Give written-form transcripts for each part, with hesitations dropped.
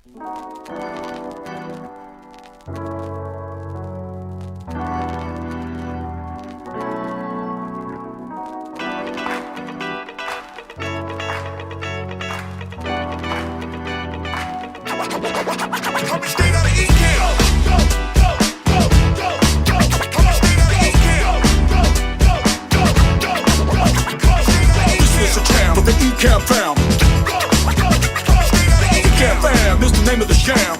Straight out of Ecamm. This is a jam for the Ecamm fam. Ecamm fam, this the name of the jam.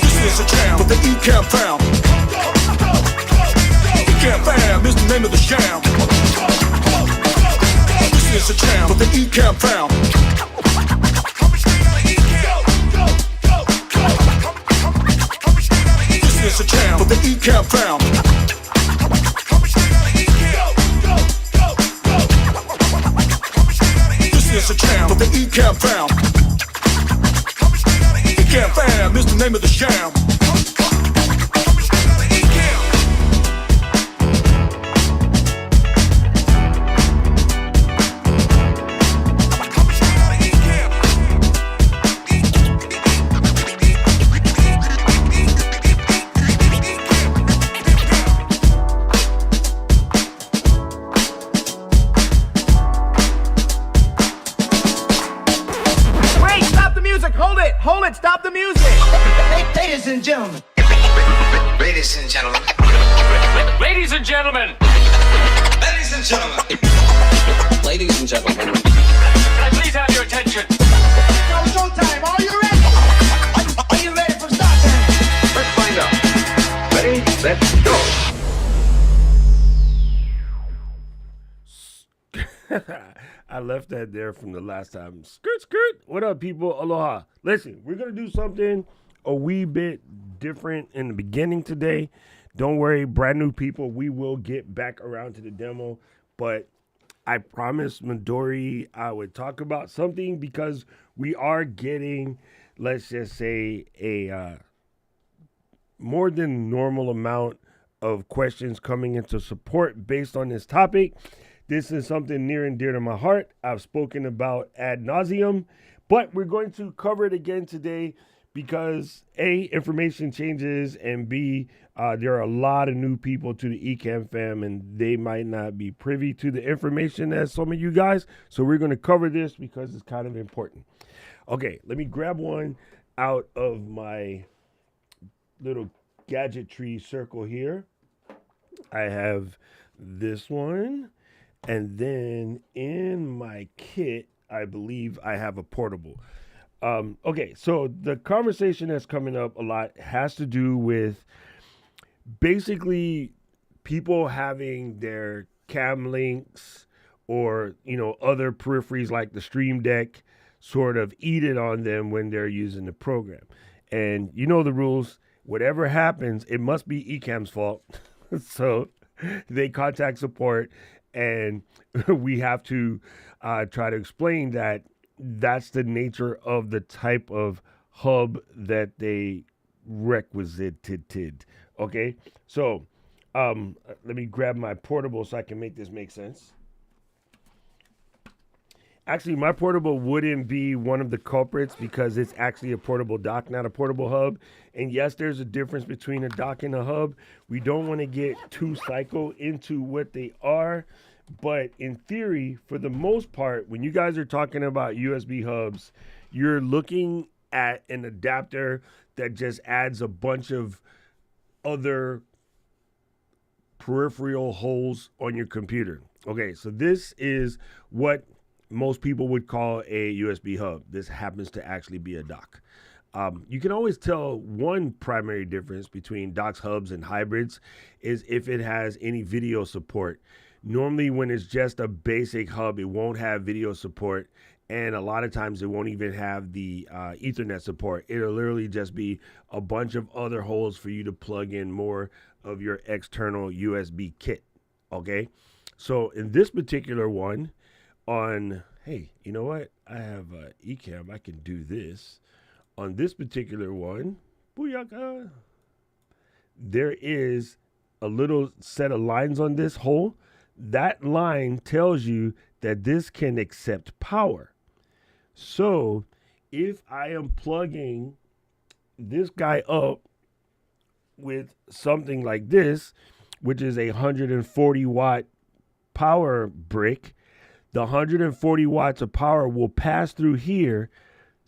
This is a jam for the Ecamm fam. Ecamm fam, this the name of the jam. This is a jam for the Ecamm fam. This is a jam for the Ecamm fam. This is a jam for the Ecamm fam. Ecamm fam is the name of the jam. Hold it, stop the music! Ladies and gentlemen. Ladies and gentlemen. Ladies and gentlemen. Ladies and gentlemen. Ladies and gentlemen. Can I please have your attention? Now it's showtime. Are you ready? Are you ready for start time? Let's find out. Ready? Let's go. I left that there from the last time. Skirt, skirt. What up, people? Aloha. Listen, we're going to do something a wee bit different in the beginning today. Don't worry, brand new people. We will get back around to the demo. But I promised Midori I would talk about something because we are getting, let's just say, a more than normal amount of questions coming into support based on this topic. This is something near and dear to my heart. I've spoken about ad nauseum, but we're going to cover it again today because A, information changes, and B, there are a lot of new people to the Ecamm fam, and they might not be privy to the information as some of you guys. So we're going to cover this because it's kind of important. Okay, let me grab one out of my little gadgetry circle here. I have this one. And then in my kit, I believe I have a portable. Okay, so the conversation that's coming up a lot has to do with basically people having their cam links or, other peripheries like the Stream Deck sort of eat it on them when they're using the program. And you know the rules. Whatever happens, it must be Ecamm's fault. So they contact support. And we have to try to explain that that's the nature of the type of hub that they requisited. Okay, so let me grab my portable so I can make this make sense. Actually, my portable wouldn't be one of the culprits because it's actually a portable dock, not a portable hub. And yes, there's a difference between a dock and a hub. We don't want to get too psycho into what they are. But in theory, for the most part, when you guys are talking about USB hubs, you're looking at an adapter that just adds a bunch of other peripheral holes on your computer. Okay, so this is what most people would call a USB hub. This happens to actually be a dock. You can always tell one primary difference between docks, hubs, and hybrids is if it has any video support. Normally, when it's just a basic hub, it won't have video support. And a lot of times it won't even have the Ethernet support. It'll literally just be a bunch of other holes for you to plug in more of your external USB kit. Okay. So in this particular one hey, you know what? I have Ecamm. I can do this. On this particular one, booyaka, there is a little set of lines on this hole. That line tells you that this can accept power. So if I am plugging this guy up with something like this, which is a 140 watt power brick, the 140 watts of power will pass through here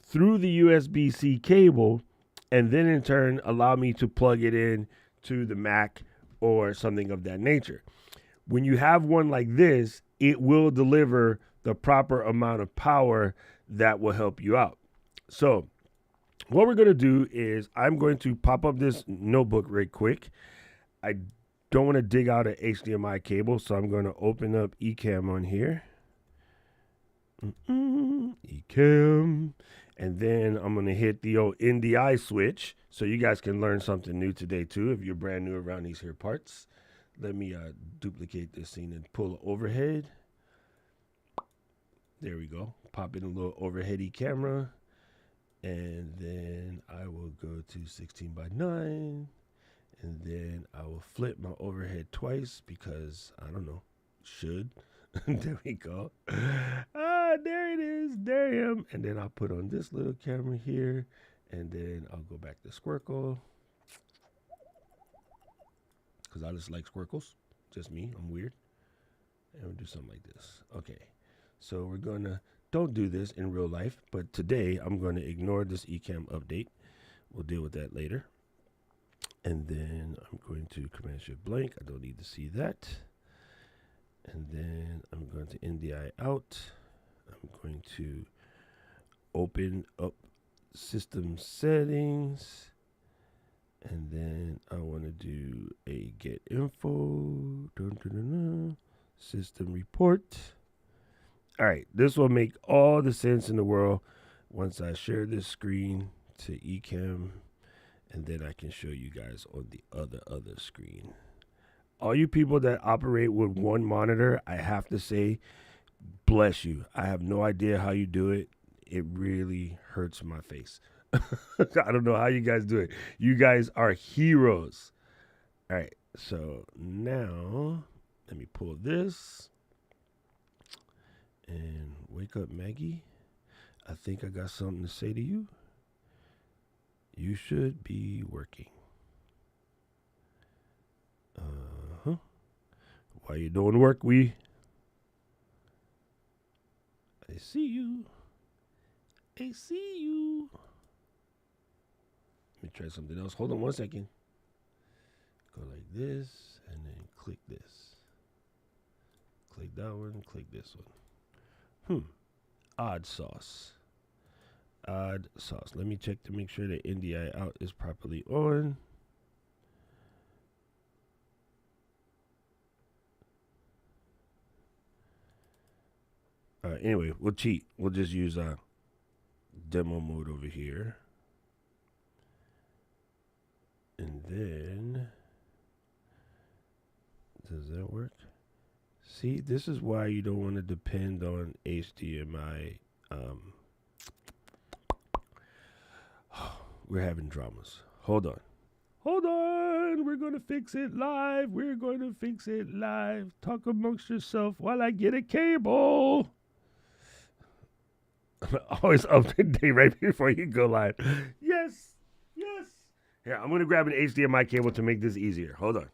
through the USB-C cable, and then in turn allow me to plug it in to the Mac or something of that nature. When you have one like this, it will deliver the proper amount of power that will help you out. So what we're going to do is I'm going to pop up this notebook right quick. I don't want to dig out an HDMI cable, so I'm going to open up Ecamm on here. Ecamm. And then I'm going to hit the old NDI switch so you guys can learn something new today too if you're brand new around these here parts. Let me duplicate this scene and pull overhead. There we go. Pop in a little overheady camera. And then I will go to 16:9. And then I will flip my overhead twice because, I don't know, should. There we go. There it is. There I am. And then I'll put on this little camera here. And then I'll go back to Squircle. Because I just like Squircles. Just me. I'm weird. And we'll do something like this. Okay. So we're going to, don't do this in real life. But today I'm going to ignore this Ecamm update. We'll deal with that later. And then I'm going to Command Shift blank. I don't need to see that. And then I'm going to NDI out. I'm going to open up system settings. And then I want to do a get info. System report. All right. This will make all the sense in the world once I share this screen to Ecamm. And then I can show you guys on the other screen. All you people that operate with one monitor, I have to say, bless you. I have no idea how you do it. It really hurts my face. I don't know how you guys do it. You guys are heroes. All right. So now let me pull this. And wake up, Maggie. I think I got something to say to you. You should be working. While you're doing work, I see you. I see you. Let me try something else. Hold on 1 second. Go like this, and then click this. Click that one, click this one. Odd sauce. Odd sauce. Let me check to make sure the NDI out is properly on. Anyway, we'll cheat. We'll just use demo mode over here. And then, does that work? See, this is why you don't want to depend on HDMI. We're having dramas. Hold on. Hold on. We're going to fix it live. We're going to fix it live. Talk amongst yourself while I get a cable. Always up to date right before you go live. Yes. Yes. Here, I'm going to grab an HDMI cable to make this easier. Hold on.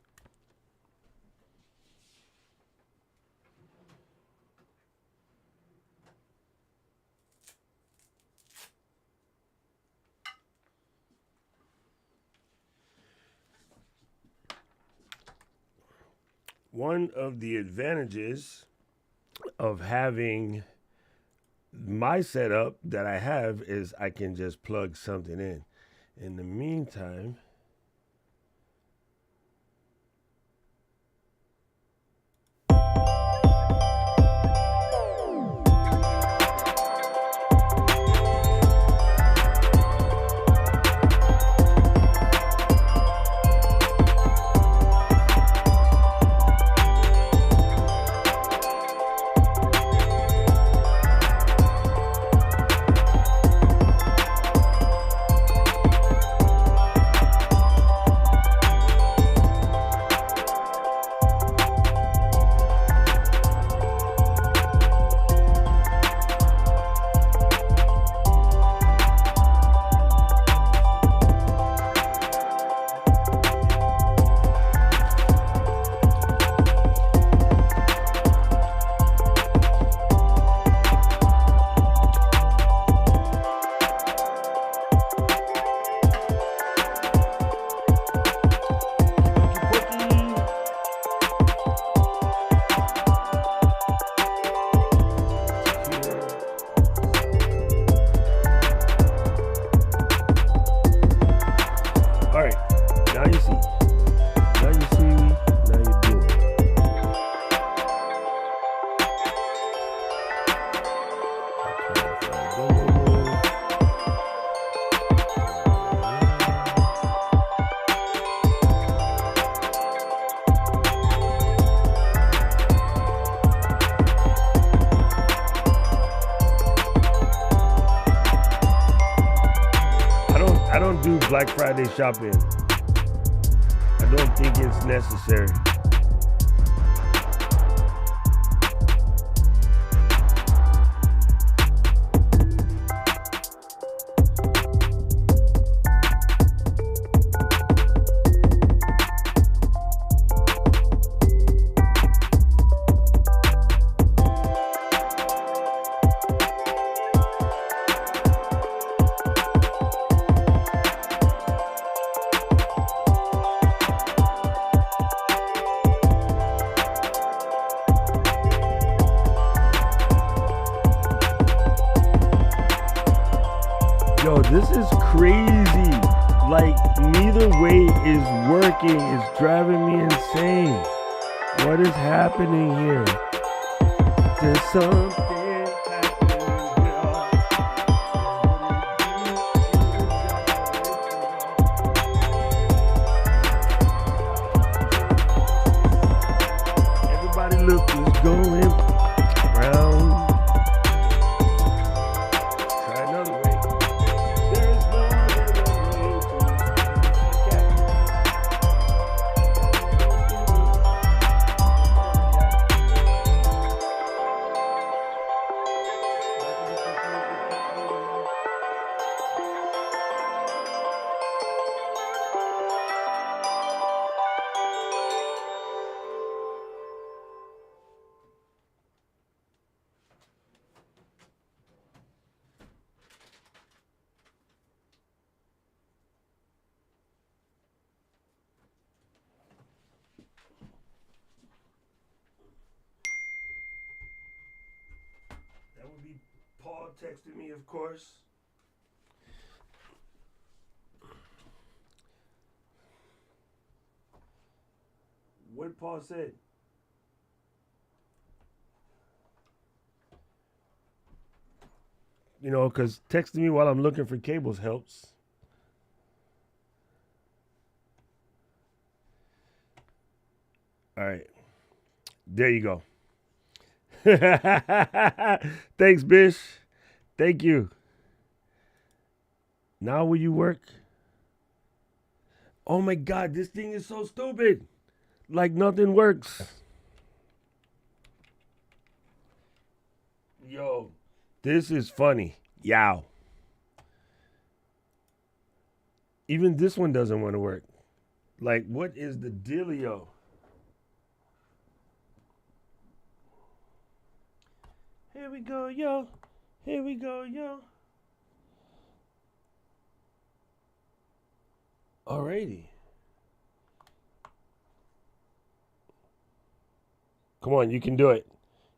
One of the advantages of having my setup that I have is I can just plug something in. In the meantime, Black Friday shopping. I don't think it's necessary. Yo, this is crazy. Like, neither way is working. It's driving me insane. What is happening here? There's something happening, y'all. Everybody look who's going round. Try another way. There's no other way That would be Paul texting me, of course. What Paul said. You know, because texting me while I'm looking for cables helps. All right. There you go. Thanks, Bish. Thank you. Now will you work? Oh my God, this thing is so stupid. Like nothing works. Yo, this is funny. Yow. Even this one doesn't want to work. Like, what is the dealio? Here we go, yo. Here we go, yo. Alrighty. Come on, you can do it.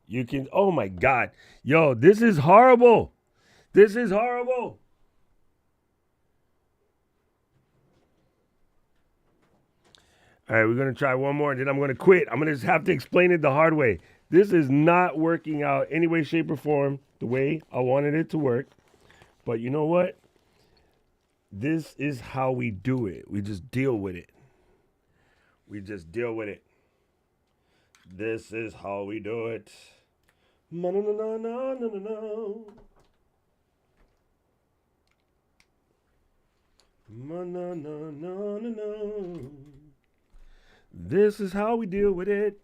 You can. Oh my God. Yo, this is horrible. This is horrible. All right, we're going to try one more and then I'm going to quit. I'm going to just have to explain it the hard way. This is not working out any way, shape, or form the way I wanted it to work. But you know what? This is how we do it. We just deal with it. We just deal with it. This is how we do it. No, no, no, no, no, no, no. No, no, no, no, no, no. This is how we deal with it.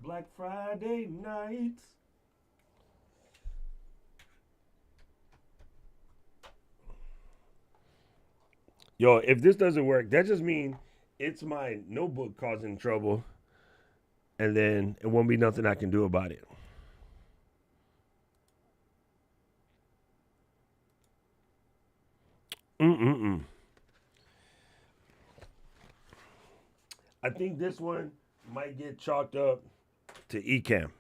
Black Friday nights. Yo, if this doesn't work, that just means it's my notebook causing trouble. And then it won't be nothing I can do about it. I think this one might get chalked up to Ecamm.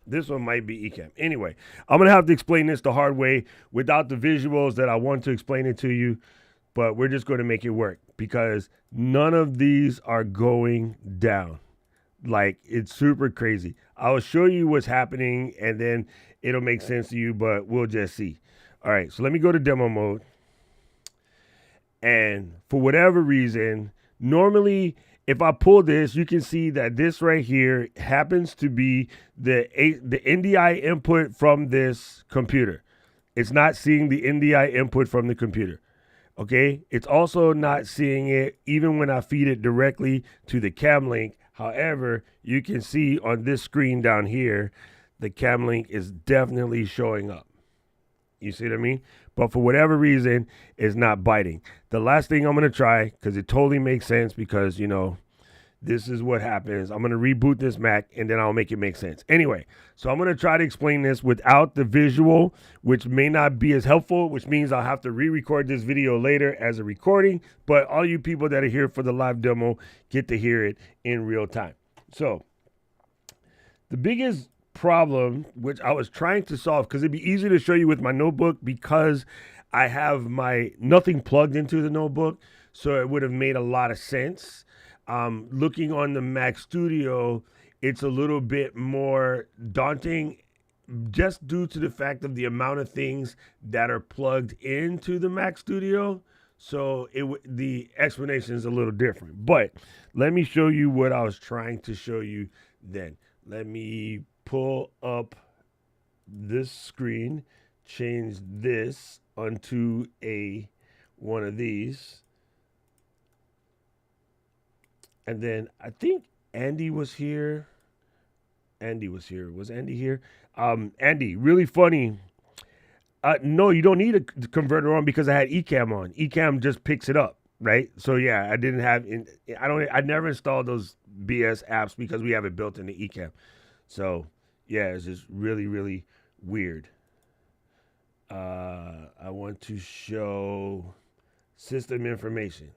This one might be Ecamm. Anyway, I'm going to have to explain this the hard way without the visuals that I want to explain it to you. But we're just going to make it work because none of these are going down. Like, it's super crazy. I'll show you what's happening and then it'll make sense to you, but we'll just see. All right, so let me go to demo mode. And for whatever reason, normally if I pull this, you can see that this right here happens to be the NDI input from this computer. It's not seeing the NDI input from the computer. Okay, it's also not seeing it even when I feed it directly to the cam link. However, you can see on this screen down here, the cam link is definitely showing up. You see what I mean? But for whatever reason, it's not biting. The last thing I'm going to try, because it totally makes sense, because, you know, this is what happens. I'm going to reboot this Mac, and then I'll make it make sense. Anyway, so I'm going to try to explain this without the visual, which may not be as helpful, which means I'll have to re-record this video later as a recording. But all you people that are here for the live demo get to hear it in real time. So the biggest problem, which I was trying to solve, because it'd be easier to show you with my notebook because I have my nothing plugged into the notebook, so it would have made a lot of sense. Looking on the Mac Studio, it's a little bit more daunting just due to the fact of the amount of things that are plugged into the Mac Studio. So the explanation is a little different. But let me show you what I was trying to show you then. Let me pull up this screen, change this onto one of these. And then I think Andy was here. Was Andy here? Andy, really funny. No, you don't need a converter on because I had Ecamm on. Ecamm just picks it up, right? So yeah, I never installed those BS apps because we have it built into Ecamm. So yeah, it's just really, really weird. I want to show system information.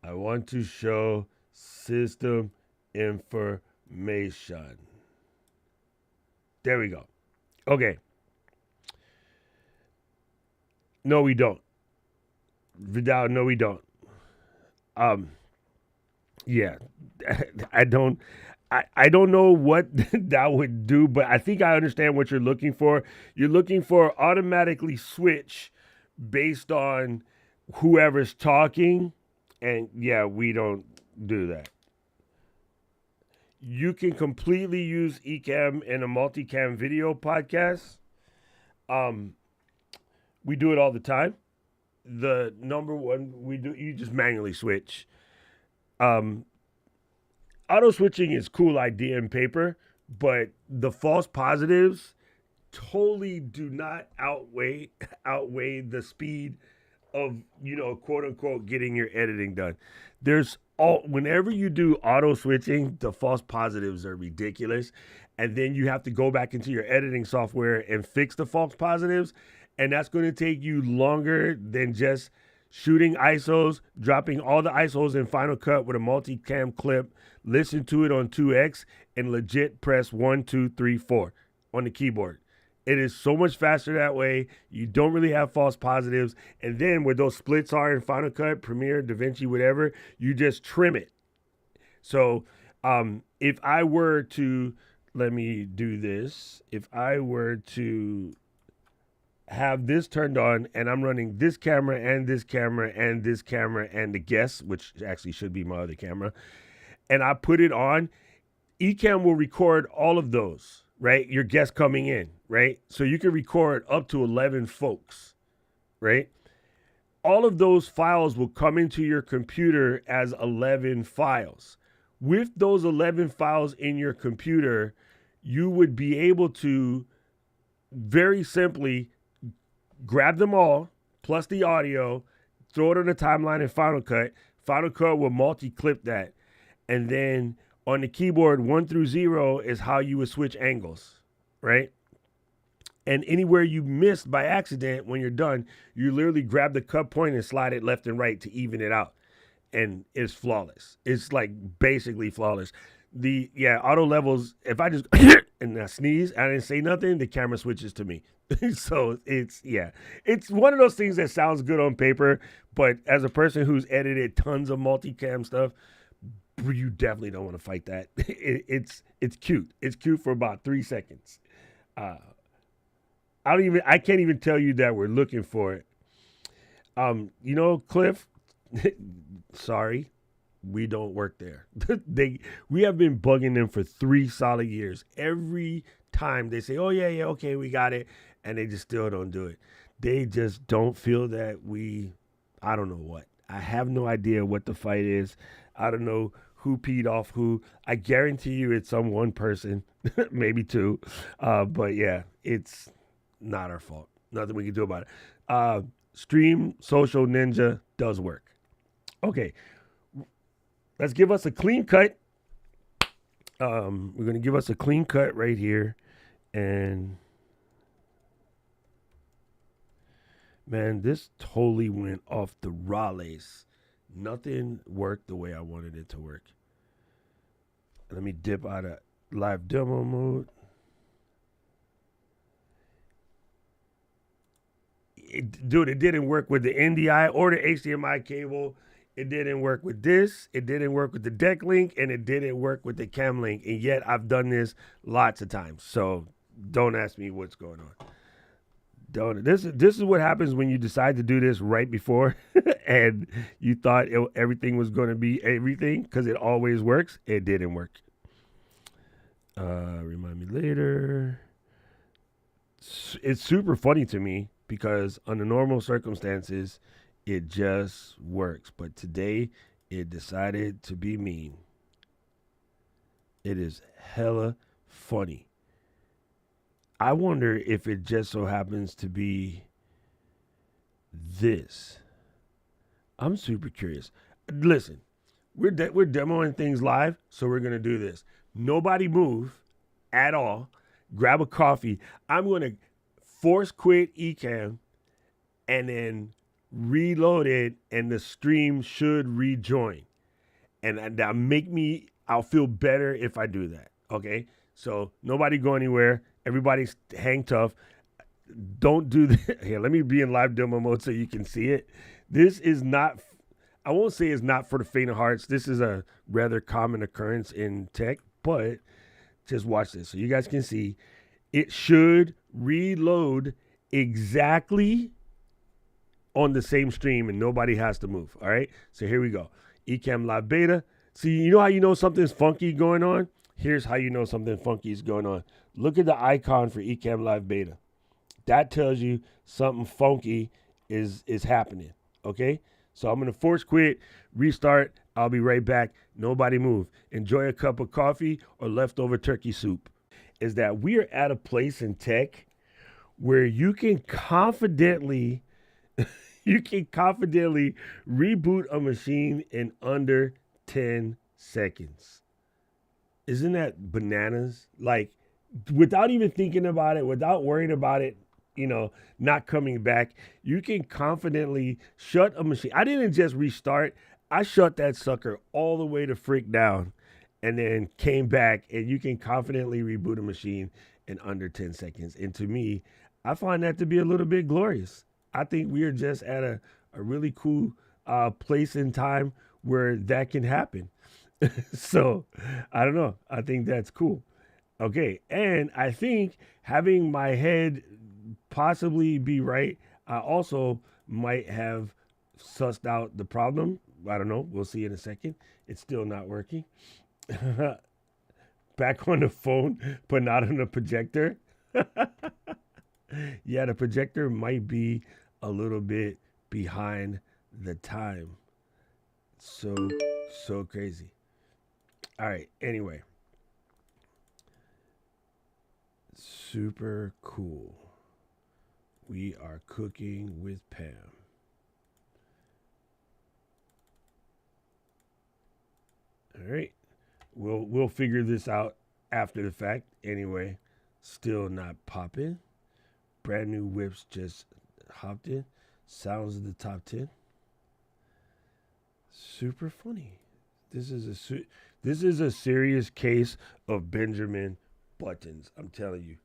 I want to show system information. There we go. Okay. No, we don't. Vidal, no, we don't. Yeah. I don't know what that would do, but I think I understand what you're looking for. You're looking for automatically switch based on whoever's talking. And yeah, we don't do that. You can completely use Ecamm in a multicam video podcast. We do it all the time. The number one you just manually switch. Auto switching is a cool idea in paper, but the false positives totally do not outweigh the speed of, you know, quote unquote, getting your editing done. Whenever you do auto switching, the false positives are ridiculous. And then you have to go back into your editing software and fix the false positives. And that's going to take you longer than just shooting ISOs, dropping all the ISOs in Final Cut with a multicam clip, listen to it on 2X, and legit press 1, 2, 3, 4 on the keyboard. It is so much faster that way. You don't really have false positives. And then where those splits are in Final Cut, Premiere, DaVinci, whatever, you just trim it. So if I were to, let me do this. If I were to have this turned on and I'm running this camera and this camera and this camera and the guest, which actually should be my other camera, and I put it on, Ecamm will record all of those. Right? Your guest coming in, right? So you can record up to 11 folks, right? All of those files will come into your computer as 11 files. With those 11 files in your computer, you would be able to very simply grab them all, plus the audio, throw it on the timeline in Final Cut. Final Cut will multi-clip that. And then on the keyboard, 1 through 0 is how you would switch angles, right? And anywhere you missed by accident when you're done, you literally grab the cut point and slide it left and right to even it out. And it's flawless. It's like basically flawless. Auto levels, if I just and I sneeze, I didn't say nothing, the camera switches to me. So it's one of those things that sounds good on paper, but as a person who's edited tons of multicam stuff, you definitely don't want to fight that. It's cute. It's cute for about 3 seconds. I can't even tell you that we're looking for it. You know, Cliff, sorry, we don't work there. We have been bugging them for 3 solid years. Every time they say, oh yeah, okay, we got it. and they just still don't do it. They just don't feel that I don't know what. I have no idea what the fight is. I don't know who peed off who. I guarantee you it's some one person, maybe two. But yeah, it's not our fault. Nothing we can do about it. Stream Social Ninja does work. Okay, let's give us a clean cut. We're going to give us a clean cut right here. And man, this totally went off the rails. Nothing worked the way I wanted it to work. Let me dip out of live demo mode. Dude, it didn't work with the NDI or the HDMI cable. It didn't work with this. It didn't work with the deck link, and it didn't work with the cam link. And yet I've done this lots of times. So don't ask me what's going on. This is what happens when you decide to do this right before and you thought everything was going to be everything because it always works. It didn't work. Remind me later. It's super funny to me because under normal circumstances, it just works. But today, it decided to be mean. It is hella funny. I wonder if it just so happens to be this. I'm super curious. Listen, we're demoing things live, so we're going to do this. Nobody move at all. Grab a coffee. I'm going to force quit Ecamm and then reload it, and the stream should rejoin. And I'll feel better if I do that. Okay? So nobody go anywhere. Everybody's hang tough. Don't do that. Here, let me be in live demo mode so you can see it. This is not, I won't say it's not for the faint of hearts. This is a rather common occurrence in tech, but just watch this so you guys can see. It should reload exactly on the same stream and nobody has to move. All right. So here we go. Ecamm Live Beta. See, you know how you know something's funky going on? Here's how you know something funky is going on. Look at the icon for Ecamm Live Beta. That tells you something funky is happening. Okay? So I'm going to force quit, restart. I'll be right back. Nobody move. Enjoy a cup of coffee or leftover turkey soup. Is that we are at a place in tech where you can confidently reboot a machine in under 10 seconds. Isn't that bananas? Like, without even thinking about it, without worrying about it, not coming back, you can confidently shut a machine. I didn't just restart. I shut that sucker all the way to freak down and then came back, and you can confidently reboot a machine in under 10 seconds. And to me, I find that to be a little bit glorious. I think we are just at a really cool place in time where that can happen. So, I don't know. I think that's cool. Okay. And I think having my head possibly be right, I also might have sussed out the problem. I don't know. We'll see in a second. It's still not working. Back on the phone, but not on the projector. Yeah, the projector might be a little bit behind the time. So crazy. All right, anyway. Super cool. We are cooking with Pam. All right. We'll figure this out after the fact. Anyway, still not popping. Brand new whips just hopped in. Sounds of the top 10. Super funny. This is a serious case of Benjamin Buttons. I'm telling you.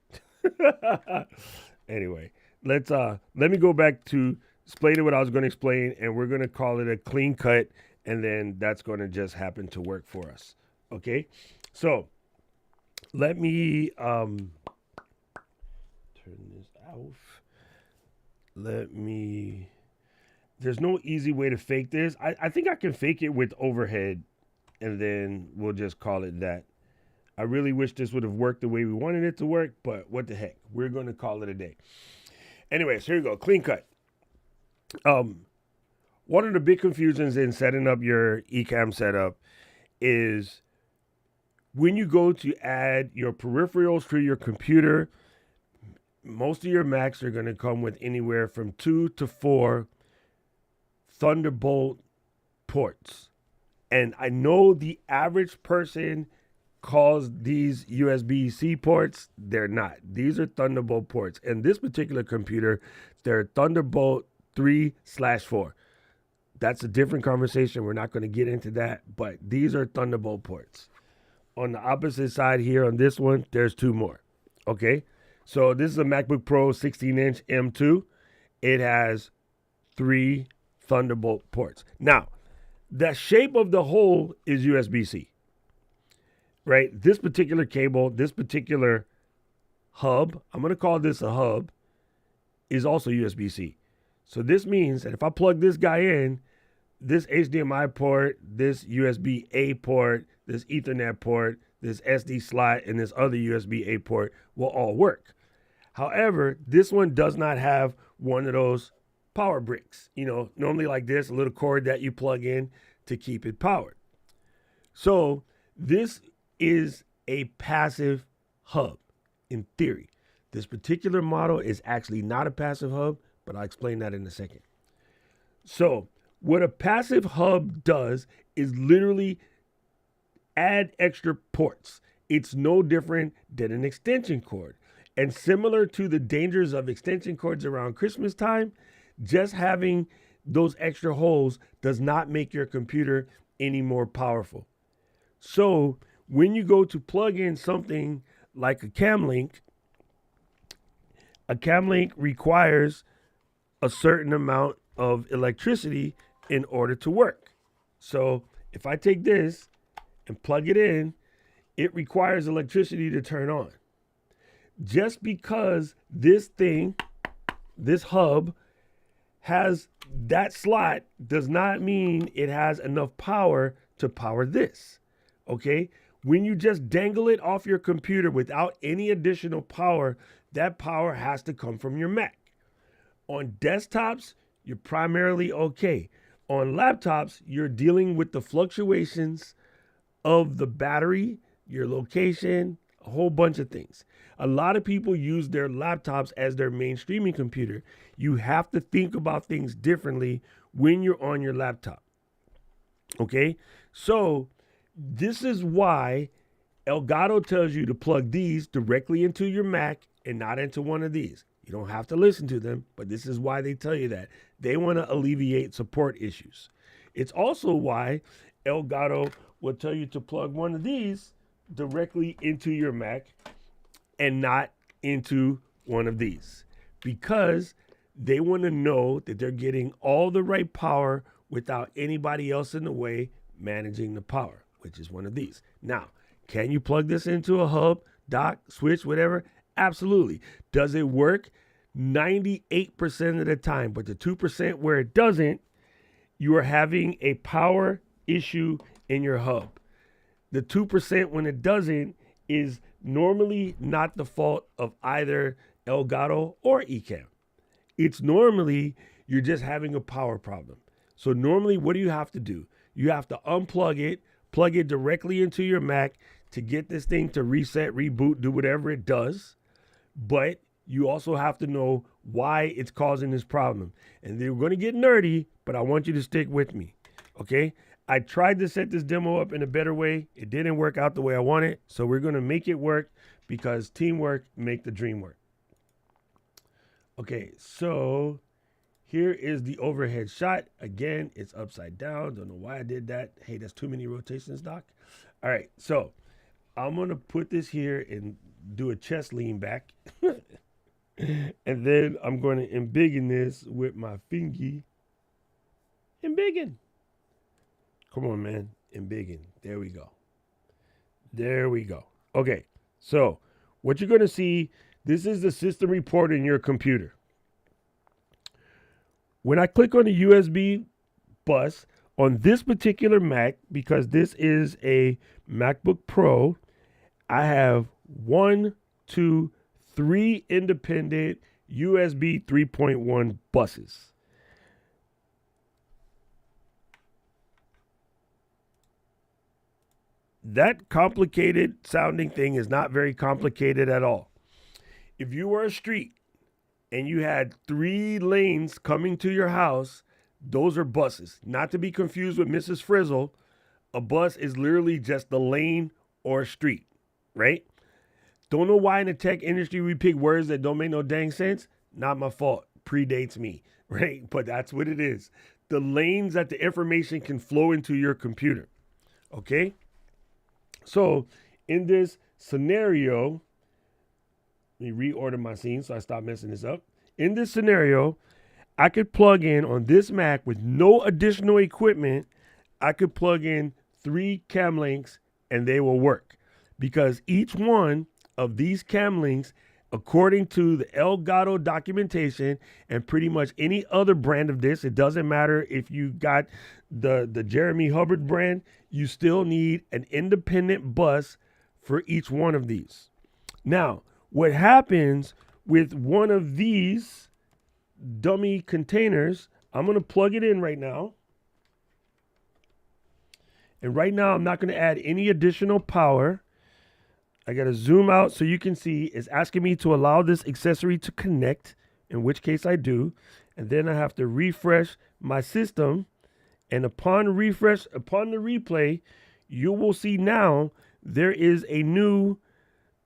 Anyway, let me go back to explaining what I was going to explain, and we're going to call it a clean cut, and then that's going to just happen to work for us. Okay, so let me turn this off. There's no easy way to fake this. I think I can fake it with overhead, and then we'll just call it that. I really wish this would have worked the way we wanted it to work, but what the heck? We're going to call it a day. Anyways, here we go. Clean cut. One of the big confusions in setting up your Ecamm setup is when you go to add your peripherals to your computer, most of your Macs are going to come with anywhere from 2 to 4 Thunderbolt ports. And I know the average person calls these USB-C ports. They're not. These are Thunderbolt ports. And this particular computer, they're Thunderbolt 3/4. That's a different conversation. We're not going to get into that. But these are Thunderbolt ports. On the opposite side here on this one, there's 2 more. Okay? So this is a MacBook Pro 16-inch M2. It has 3 Thunderbolt ports. Now, the shape of the hole is USB-C, right? This particular cable, this particular hub, I'm going to call this a hub, is also USB-C. So this means that if I plug this guy in, this HDMI port, this USB-A port, this Ethernet port, this SD slot, and this other USB-A port will all work. However, this one does not have one of those power bricks. You know, normally like this, a little cord that you plug in to keep it powered. So this is a passive hub in theory. This particular model is actually not a passive hub, but I'll explain that in a second. So what a passive hub does is literally add extra ports. It's no different than an extension cord. And similar to the dangers of extension cords around Christmas time, just having those extra holes does not make your computer any more powerful. So when you go to plug in something like a cam link requires a certain amount of electricity in order to work. So if I take this and plug it in, it requires electricity to turn on. Just because this thing, this hub, has that slot does not mean it has enough power to power this. Okay? When you just dangle it off your computer without any additional power, that power has to come from your Mac. On desktops, you're primarily okay. On laptops, you're dealing with the fluctuations of the battery, your location, a whole bunch of things. A lot of people use their laptops as their main streaming computer. You have to think about things differently when you're on your laptop. Okay? So this is why Elgato tells you to plug these directly into your Mac and not into one of these. You don't have to listen to them, but this is why they tell you that. They want to alleviate support issues. It's also why Elgato will tell you to plug one of these directly into your Mac and not into one of these, because they want to know that they're getting all the right power without anybody else in the way managing the power, which is one of these. Now, can you plug this into a hub, dock, switch, whatever? Absolutely. Does it work? 98% of the time, but the 2% where it doesn't, you are having a power issue in your hub. The 2% when it doesn't is normally not the fault of either Elgato or Ecamm. It's normally you're just having a power problem. So normally what do you have to do? You have to unplug it, plug it directly into your Mac to get this thing to reset, reboot, do whatever it does. But you also have to know why it's causing this problem. And they're going to get nerdy, but I want you to stick with me. Okay? I tried to set this demo up in a better way. It didn't work out the way I wanted. So we're going to make it work, because teamwork make the dream work. Okay, so here is the overhead shot. Again, it's upside down. Don't know why I did that. Hey, that's too many rotations, Doc. All right, so I'm going to put this here and do a chest lean back. And then I'm going to embiggen this with my fingy. Embiggen. Come on, man. Embiggen. There we go. There we go. Okay, so what you're going to see, this is the system report in your computer. When I click on the USB bus on this particular Mac, because this is a MacBook Pro, I have 1, 2, 3 independent USB 3.1 buses. That complicated sounding thing is not very complicated at all. If you were a street and you had 3 lanes coming to your house, those are buses. Not to be confused with Mrs. Frizzle. A bus is literally just the lane or a street, right? Don't know why in the tech industry we pick words that don't make no dang sense. Not my fault. Predates me, right? But that's what it is. The lanes that the information can flow into your computer, okay? So in this scenario, let me reorder my scene so I stop messing this up. In this scenario, I could plug in on this Mac with no additional equipment. I could plug in 3 cam links and they will work, because each one of these cam links, according to the Elgato documentation and pretty much any other brand of this, it doesn't matter if you got the Jeremy Hubbard brand, you still need an independent bus for each one of these. Now, what happens with one of these dummy containers, I'm going to plug it in right now. And right now, I'm not going to add any additional power. I got to zoom out so you can see. It's asking me to allow this accessory to connect, in which case I do. And then I have to refresh my system. And upon refresh, upon the replay, you will see now there is a new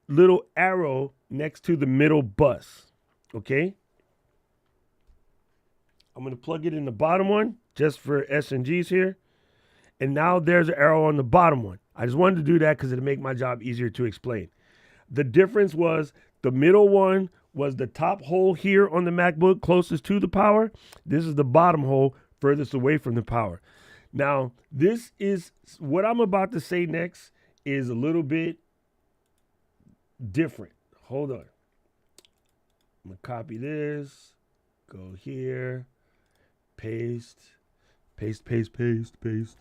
little arrow next to the middle bus. Okay? I'm going to plug it in the bottom one just for S&Gs here. And now there's an arrow on the bottom one. I just wanted to do that because it'll make my job easier to explain. The difference was the middle one was the top hole here on the MacBook closest to the power. This is the bottom hole furthest away from the power. Now, this is what I'm about to say next is a little bit different. Hold on. I'm going to copy this, go here, paste, paste, paste, paste, paste.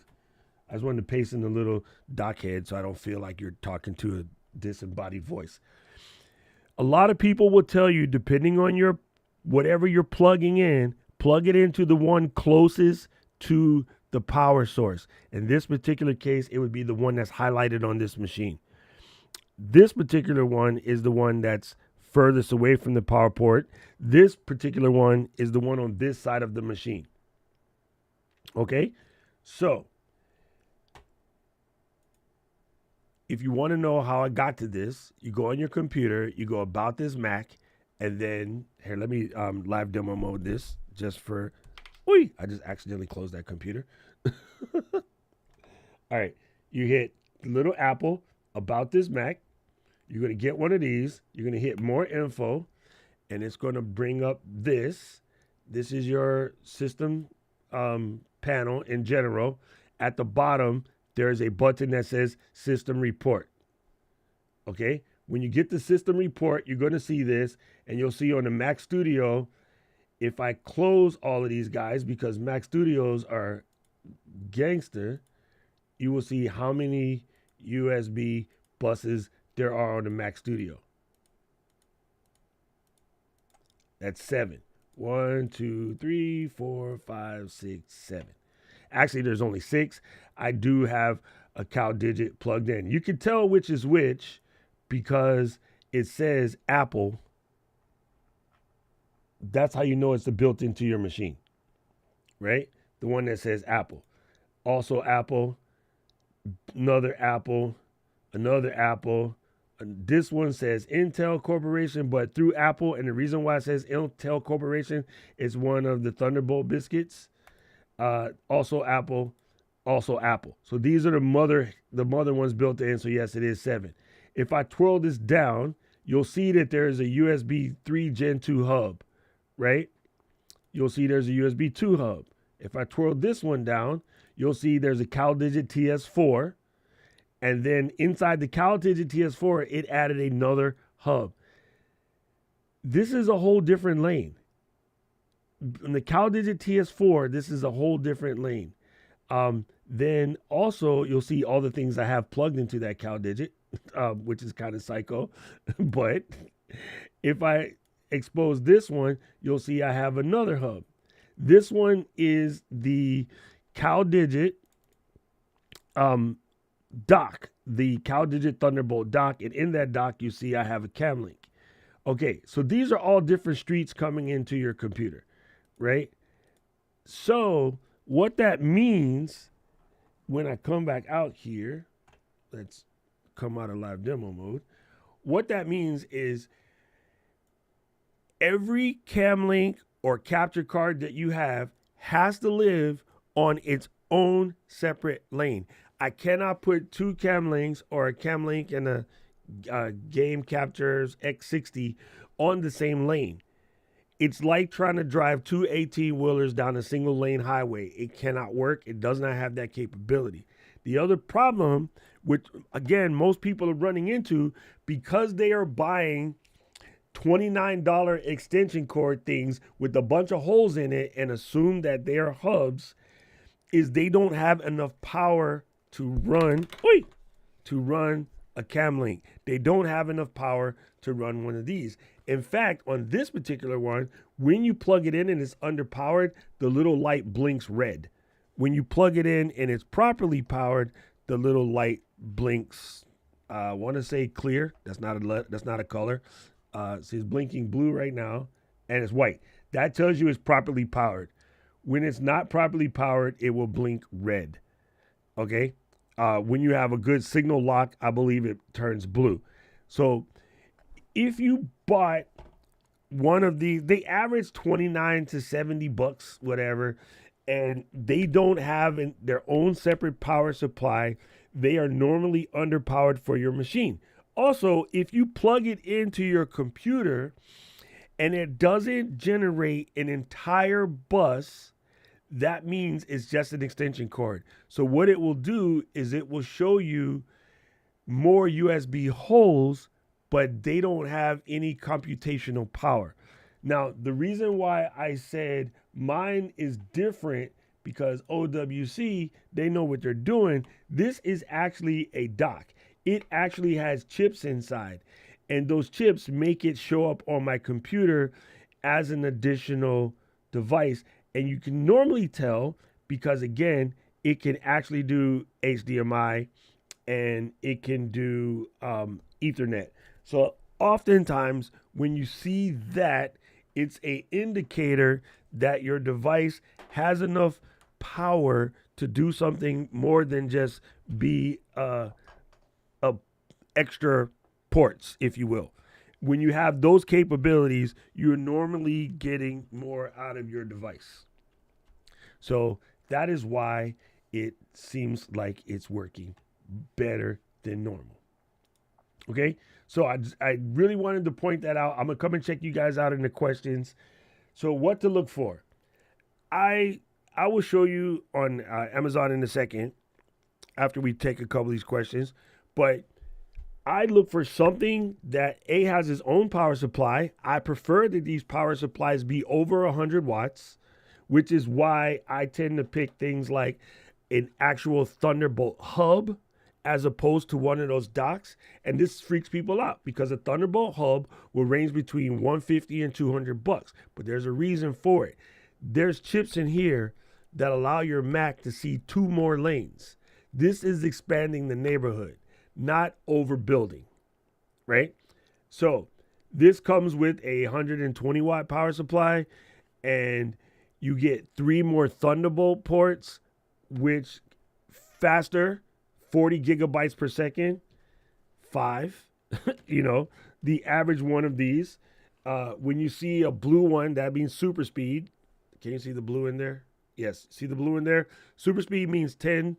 I just wanted to paste in the little dock head so I don't feel like you're talking to a disembodied voice. A lot of people will tell you, depending on your whatever you're plugging in, plug it into the one closest to the power source. In this particular case, it would be the one that's highlighted on this machine. This particular one is the one that's furthest away from the power port. This particular one is the one on this side of the machine. Okay, so if you want to know how I got to this, you go on your computer, you go about this Mac, and then, here, let me live demo mode this just for, I just accidentally closed that computer. All right, you hit the little apple, about this Mac. You're going to get one of these. You're going to hit more info, and it's going to bring up this. This is your system panel in general. At the bottom, there's a button that says System Report. Okay? When you get the System Report, you're going to see this, and you'll see on the Mac Studio, if I close all of these guys, because Mac Studios are gangster, you will see how many USB buses there are on the Mac Studio. That's 7. 1, 2, 3, 4, 5, 6, 7. Actually, there's only 6. I do have a CalDigit plugged in. You can tell which is which because it says Apple. That's how you know it's built into your machine, right? The one that says Apple. Also Apple, another Apple, another Apple. This one says Intel Corporation, but through Apple. And the reason why it says Intel Corporation is one of the Thunderbolt biscuits. Also Apple, also Apple. So these are the mother ones built in. So yes, it is 7. If I twirl this down, you'll see that there's a USB 3 Gen 2 hub, right? You'll see there's a USB 2 hub. If I twirl this one down, you'll see there's a CalDigit TS4. And then inside the CalDigit TS4, it added another hub. This is a whole different lane. In the CalDigit TS4, this is a whole different lane. Then also, you'll see all the things I have plugged into that CalDigit. which is kind of psycho. But if I expose this one, you'll see I have another hub. This one is the CalDigit dock, the CalDigit Thunderbolt dock. And in that dock, you see I have a cam link. Okay, so these are all different streets coming into your computer, right? So what that means when I come back out here, let's come out of live demo mode. What that means is every cam link or capture card that you have has to live on its own separate lane. I cannot put two cam links or a cam link and a game captures X60 on the same lane. It's like trying to drive two 18-wheelers down a single lane highway. It cannot work. It does not have that capability. The other problem, which again, most people are running into because they are buying $29 extension cord things with a bunch of holes in it and assume that they are hubs, is they don't have enough power to run a cam link. They don't have enough power to run one of these. In fact, on this particular one, when you plug it in and it's underpowered, the little light blinks red. When you plug it in and it's properly powered, the little light blinks, I want to say clear. That's not a color. It says blinking blue right now, and it's white. That tells you it's properly powered. When it's not properly powered, it will blink red. Okay? When you have a good signal lock, I believe it turns blue. So if you bought one of these, they average 29 to 70 bucks, whatever, and they don't have their own separate power supply. They are normally underpowered for your machine. Also, if you plug it into your computer and it doesn't generate an entire bus, that means it's just an extension cord. So what it will do is it will show you more USB holes, but they don't have any computational power. Now, the reason why I said mine is different because OWC, they know what they're doing. This is actually a dock. It actually has chips inside, and those chips make it show up on my computer as an additional device. And you can normally tell because, again, it can actually do HDMI and it can do Ethernet. So oftentimes when you see that, it's an indicator that your device has enough power to do something more than just be extra ports, if you will. When you have those capabilities, you're normally getting more out of your device. So that is why it seems like it's working better than normal. Okay, so I really wanted to point that out. I'm going to come and check you guys out in the questions. So what to look for? I will show you on Amazon in a second after we take a couple of these questions. But I look for something that A, has its own power supply. I prefer that these power supplies be over 100 watts, which is why I tend to pick things like an actual Thunderbolt hub as opposed to one of those docks. And this freaks people out because a Thunderbolt hub will range between 150 and 200 bucks. But there's a reason for it. There's chips in here that allow your Mac to see 2 more lanes. This is expanding the neighborhood, not overbuilding, right? So this comes with a 120 watt power supply, and you get 3 more Thunderbolt ports, which faster, 40 gigabytes per second, 5, the average one of these. When you see a blue one, that means super speed. Can you see the blue in there? Yes, see the blue in there? Super speed means 10.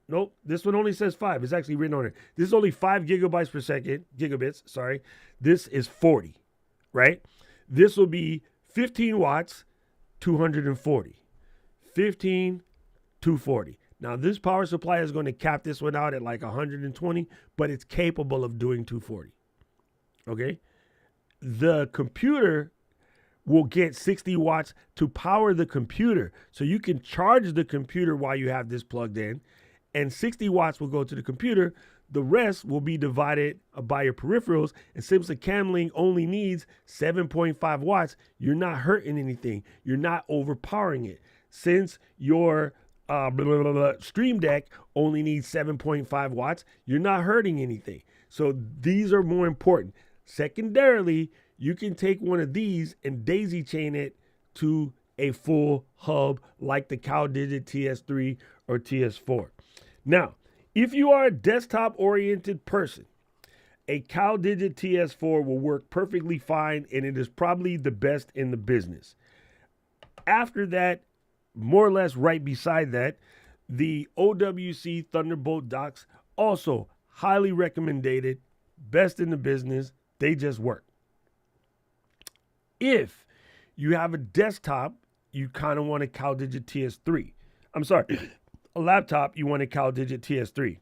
Nope, this one only says 5. It's actually written on it. This is only 5 gigabytes per second, gigabits, sorry. This is 40, right? This will be 15 watts, 240. 15, 240. Now, this power supply is going to cap this one out at like 120, but it's capable of doing 240, okay? The computer will get 60 watts to power the computer. So you can charge the computer while you have this plugged in, and 60 watts will go to the computer. The rest will be divided by your peripherals. And since the Camlink only needs 7.5 watts, you're not hurting anything. You're not overpowering it. Since your Stream Deck only needs 7.5 watts, you're not hurting anything. So these are more important. Secondarily, you can take one of these and daisy chain it to a full hub like the CalDigit TS3 or TS4. Now, if you are a desktop-oriented person, a CalDigit TS4 will work perfectly fine, and it is probably the best in the business. After that, more or less right beside that, the OWC Thunderbolt docks, also highly recommended, best in the business. They just work. If you have a desktop, you kind of want a CalDigit TS3. I'm sorry, a laptop, you want a CalDigit TS3.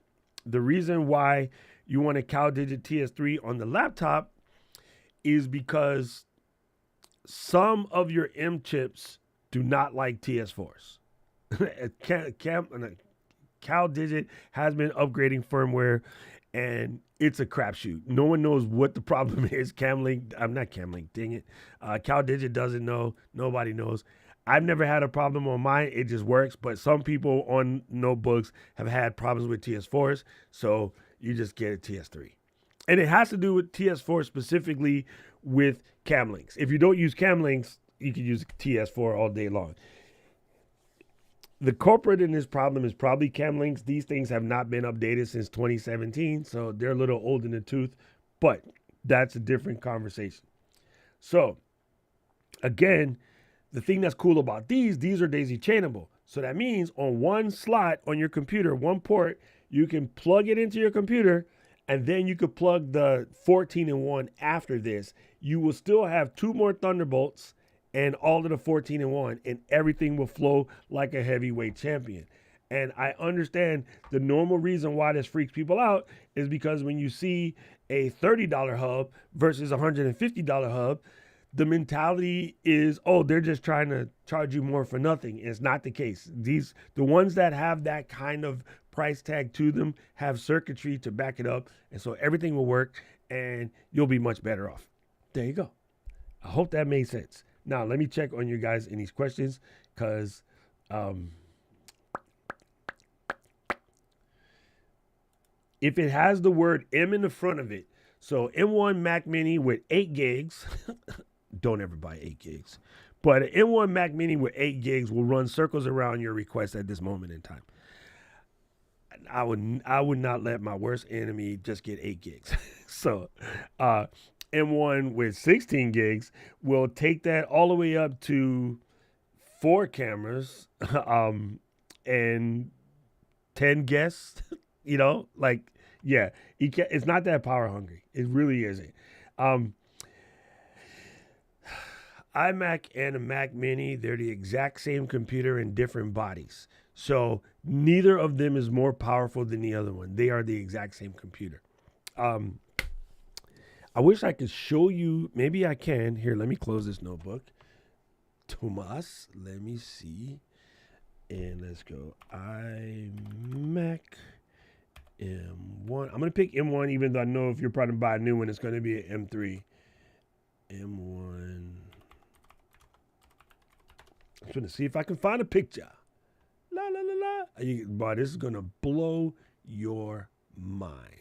The reason why you want a CalDigit TS3 on the laptop is because some of your M chips do not like TS4s. CalDigit has been upgrading firmware, and it's a crapshoot. No one knows what the problem is. CalDigit doesn't know. Nobody knows. I've never had a problem on mine. It just works. But some people on notebooks have had problems with TS4s. So you just get a TS3. And it has to do with TS4 specifically with Camlinks. If you don't use Camlinks, you can use TS4 all day long. The culprit in this problem is probably Camlinks. These things have not been updated since 2017, so they're a little old in the tooth, but that's a different conversation. So, again, the thing that's cool about these are daisy chainable. So that means on one slot on your computer, one port, you can plug it into your computer, and then you could plug the 14-in-1 after this. You will still have two more Thunderbolts and all of the 14-in-1, and everything will flow like a heavyweight champion. And I understand the normal reason why this freaks people out is because when you see a $30 hub versus a $150 hub, the mentality is, oh, they're just trying to charge you more for nothing. It's not the case. The ones that have that kind of price tag to them have circuitry to back it up, and so everything will work, and you'll be much better off. There you go. I hope that made sense. Now, let me check on you guys in these questions because if it has the word M in the front of it, so M1 Mac Mini with 8 gigs, don't ever buy 8 gigs, but an M1 Mac Mini with 8 gigs will run circles around your request at this moment in time. I would not let my worst enemy just get 8 gigs. So, M1 with 16 gigs will take that all the way up to 4 cameras and ten guests, yeah, it's not that power hungry. It really isn't. iMac and a Mac Mini, they're the exact same computer in different bodies. So neither of them is more powerful than the other one. They are the exact same computer. I wish I could show you. Maybe I can. Here, let me close this notebook. Tomas, let me see. And let's go. iMac M1. I'm going to pick M1, even though I know if you're probably buy a new one, it's going to be an M3. M1. I'm trying to see if I can find a picture. La, la, la, la. Boy, this is going to blow your mind.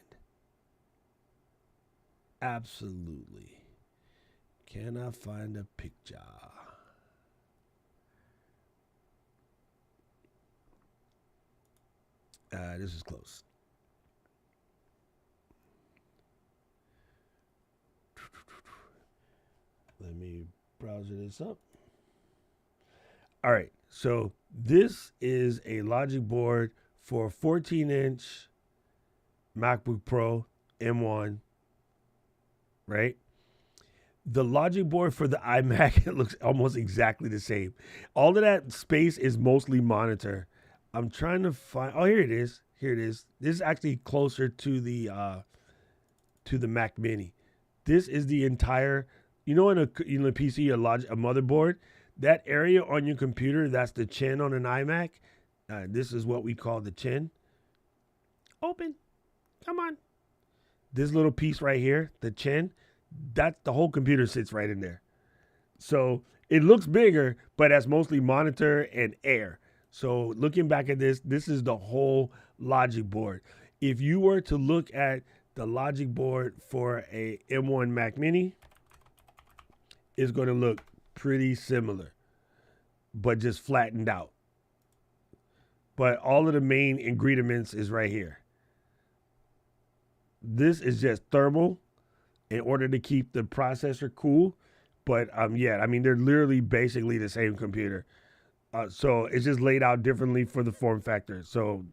Absolutely. Can I find a picture? This is close. Let me browse this up. All right. So this is a logic board for a 14-inch MacBook Pro M1. Right? The logic board for the iMac, it looks almost exactly the same. All of that space is mostly monitor. I'm trying to find, oh, here it is. Here it is. This is actually closer to the Mac Mini. This is the entire, in a PC, a motherboard, that area on your computer, that's the chin on an iMac. This is what we call the chin. Open. Come on. This little piece right here, the chin, that's the whole computer sits right in there. So it looks bigger, but that's mostly monitor and air. So looking back at this, this is the whole logic board. If you were to look at the logic board for a M1 Mac Mini, it's going to look pretty similar, but just flattened out. But all of the main ingredients is right here. This is just thermal in order to keep the processor cool. But yeah, I mean, they're literally basically the same computer. So it's just laid out differently for the form factor. So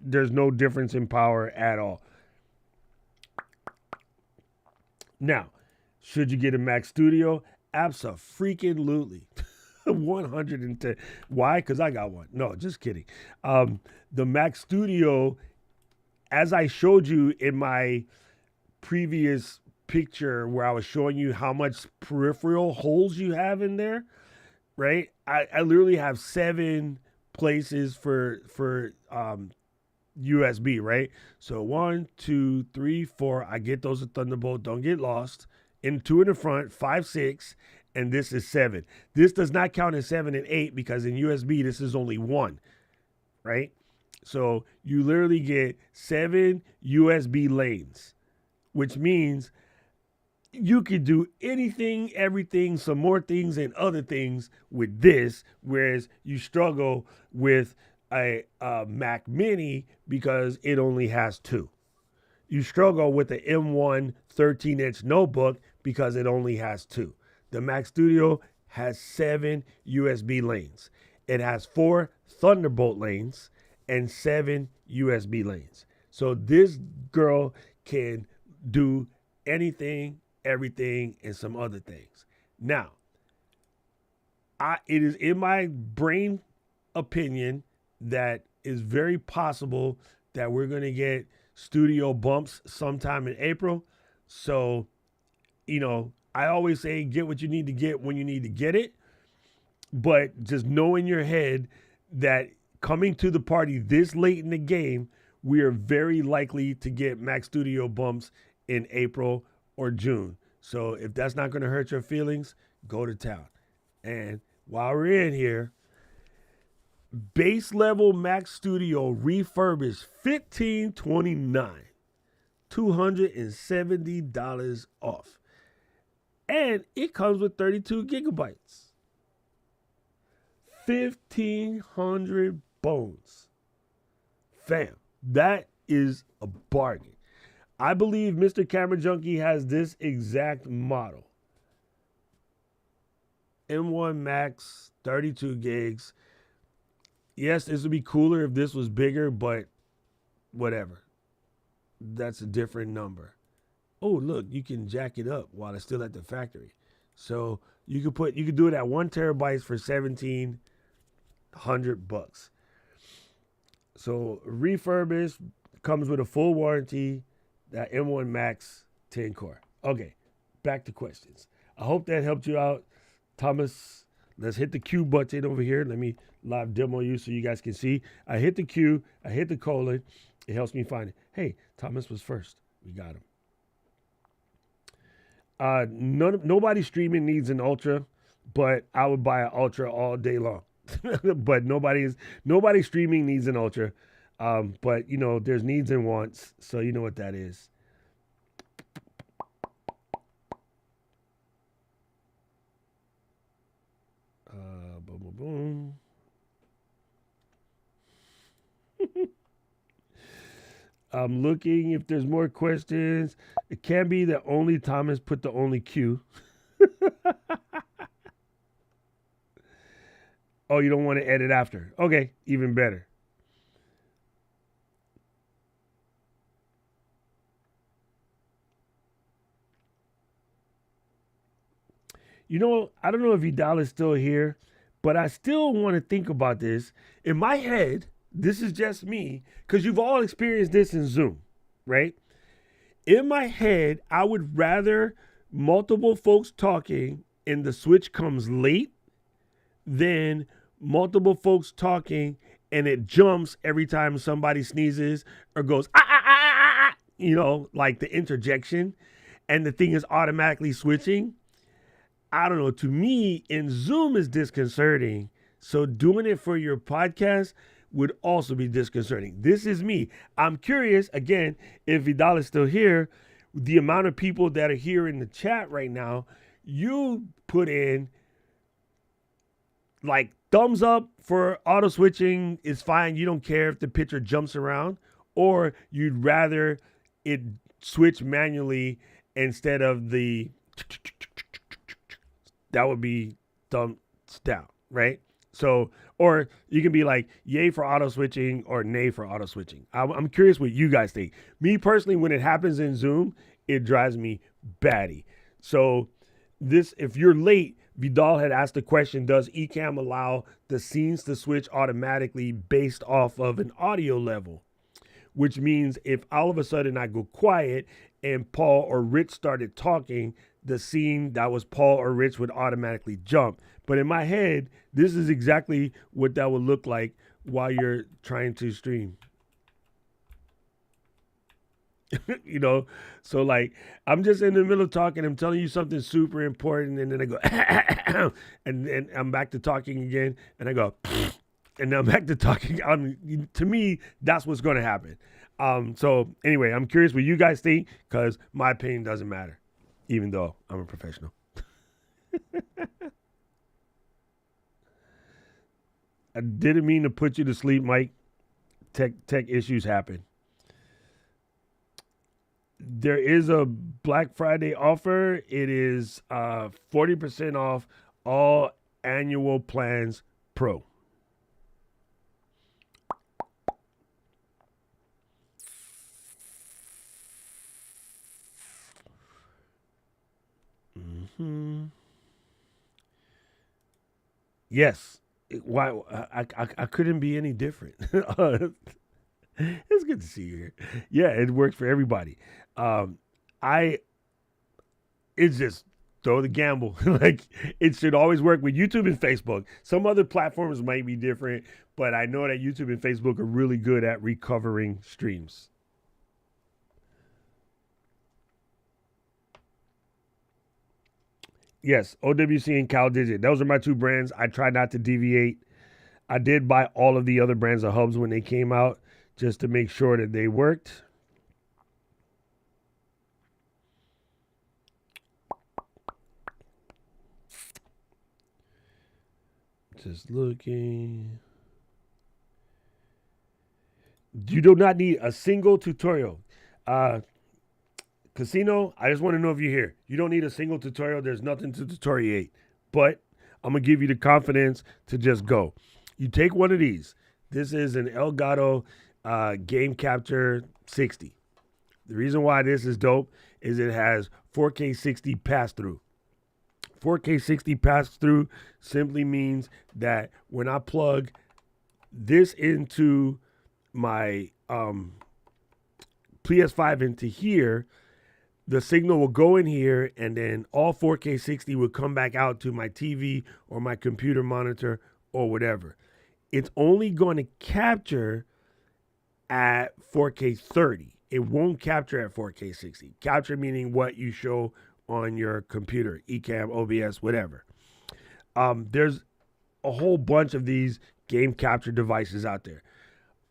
there's no difference in power at all. Now, should you get a Mac Studio? Abso-freaking-lutely. 110. Why? Because I got one. No, just kidding. The Mac Studio, as I showed you in my previous picture where I was showing you how much peripheral holes you have in there, right? I literally have 7 places for USB, right? So 1, 2, 3, 4. I get those at Thunderbolt. Don't get lost. And 2 in the front, 5, 6, and this is 7. This does not count as 7 and 8 because in USB this is only 1, right? So you literally get 7 USB lanes, which means you could do anything, everything, some more things and other things with this, whereas you struggle with a Mac Mini because it only has 2. You struggle with the M1 13-inch notebook because it only has 2. The Mac Studio has 7 USB lanes. It has 4 Thunderbolt lanes and 7 USB lanes. So this girl can do anything, everything, and some other things. Now, it is in my brain opinion that it's very possible that we're going to get studio bumps sometime in April. So, you know, I always say get what you need to get when you need to get it. But just know in your head that coming to the party this late in the game, we are very likely to get Mac Studio bumps in April or June. So if that's not going to hurt your feelings, go to town. And while we're in here, base level Mac Studio refurbished $1529, $270 off. And it comes with 32 gigabytes. 1,500 bones. Fam, that is a bargain. I believe Mr. Camera Junkie has this exact model. M1 Max, 32 gigs. Yes, this would be cooler if this was bigger, but whatever. That's a different number. Oh, look, you can jack it up while it's still at the factory. So you could do it at 1 terabyte for $1,700. So refurbished, comes with a full warranty. That M1 Max 10 core. Okay, back to questions. I hope that helped you out, Thomas. Let's hit the Q button over here. Let me live demo you so you guys can see. I hit the Q. I hit the colon. It helps me find it. Hey, Thomas was first. We got him. Nobody streaming needs an Ultra, but I would buy an Ultra all day long. But nobody streaming needs an Ultra. But, you know, there's needs and wants, so you know what that is. Boom, boom, boom. I'm looking if there's more questions. It can be that only Thomas put the only Q. Oh, you don't want to edit after. Okay, even better. You know, I don't know if Vidal is still here, but I still want to think about this. In my head, this is just me, because you've all experienced this in Zoom, right? In my head, I would rather multiple folks talking and the switch comes late than multiple folks talking and it jumps every time somebody sneezes or goes, ah, ah, ah, ah, ah. like the interjection, and the thing is automatically switching. I don't know. To me, in Zoom is disconcerting. So doing it for your podcast would also be disconcerting. This is me. I'm curious, again, if Vidal is still here, the amount of people that are here in the chat right now, you put in like thumbs up for auto switching is fine. You don't care if the picture jumps around, or you'd rather it switch manually instead of the, that would be thumbs down, right? So, or you can be like, yay for auto switching or nay for auto switching. I'm curious what you guys think. Me personally, when it happens in Zoom, it drives me batty. So if you're late, Vidal had asked the question, does Ecamm allow the scenes to switch automatically based off of an audio level? Which means if all of a sudden I go quiet and Paul or Rich started talking, the scene that was Paul or Rich would automatically jump. But in my head, this is exactly what that would look like while you're trying to stream. So like I'm just in the middle of talking, I'm telling you something super important, and then I go and then I'm back to talking again, and I go and then I'm back to talking. To me, that's what's going to happen. So anyway, I'm curious what you guys think, because my opinion doesn't matter, even though I'm a professional. I didn't mean to put you to sleep, Mike. Tech issues happen. There is a Black Friday offer. It is 40% off all annual plans Pro. Yes. Why I couldn't be any different. It's good to see you here. Yeah, it works for everybody. It's just throw the gamble. Like, it should always work with YouTube and Facebook. Some other platforms might be different, but I know that YouTube and Facebook are really good at recovering streams. Yes, OWC and CalDigit. Those are my two brands. I try not to deviate. I did buy all of the other brands of hubs when they came out, just to make sure that they worked. Just looking. You do not need a single tutorial. Casino, I just want to know if you're here. You don't need a single tutorial. There's nothing to tutoriate. But I'm going to give you the confidence to just go. You take one of these. This is an Elgato Game Capture 60. The reason why this is dope is it has 4K 60 pass-through. 4K 60 pass-through simply means that when I plug this into my PS5 into here, the signal will go in here, and then all 4K 60 will come back out to my TV or my computer monitor or whatever. It's only going to capture at 4K 30. It won't capture at 4K 60. Capture meaning what you show on your computer, Ecamm, OBS, whatever. There's a whole bunch of these game capture devices out there.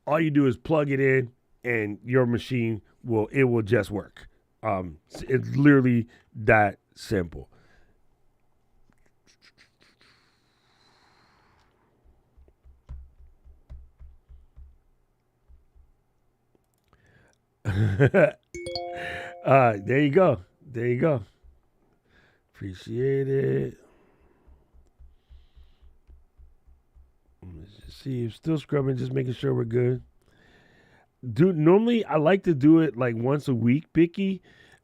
All you do is plug it in, and your machine will just work. It's literally that simple. There you go. There you go. Appreciate it. Let's just see. Still scrubbing, just making sure we're good. Dude, normally I like to do it like once a week, Bicky.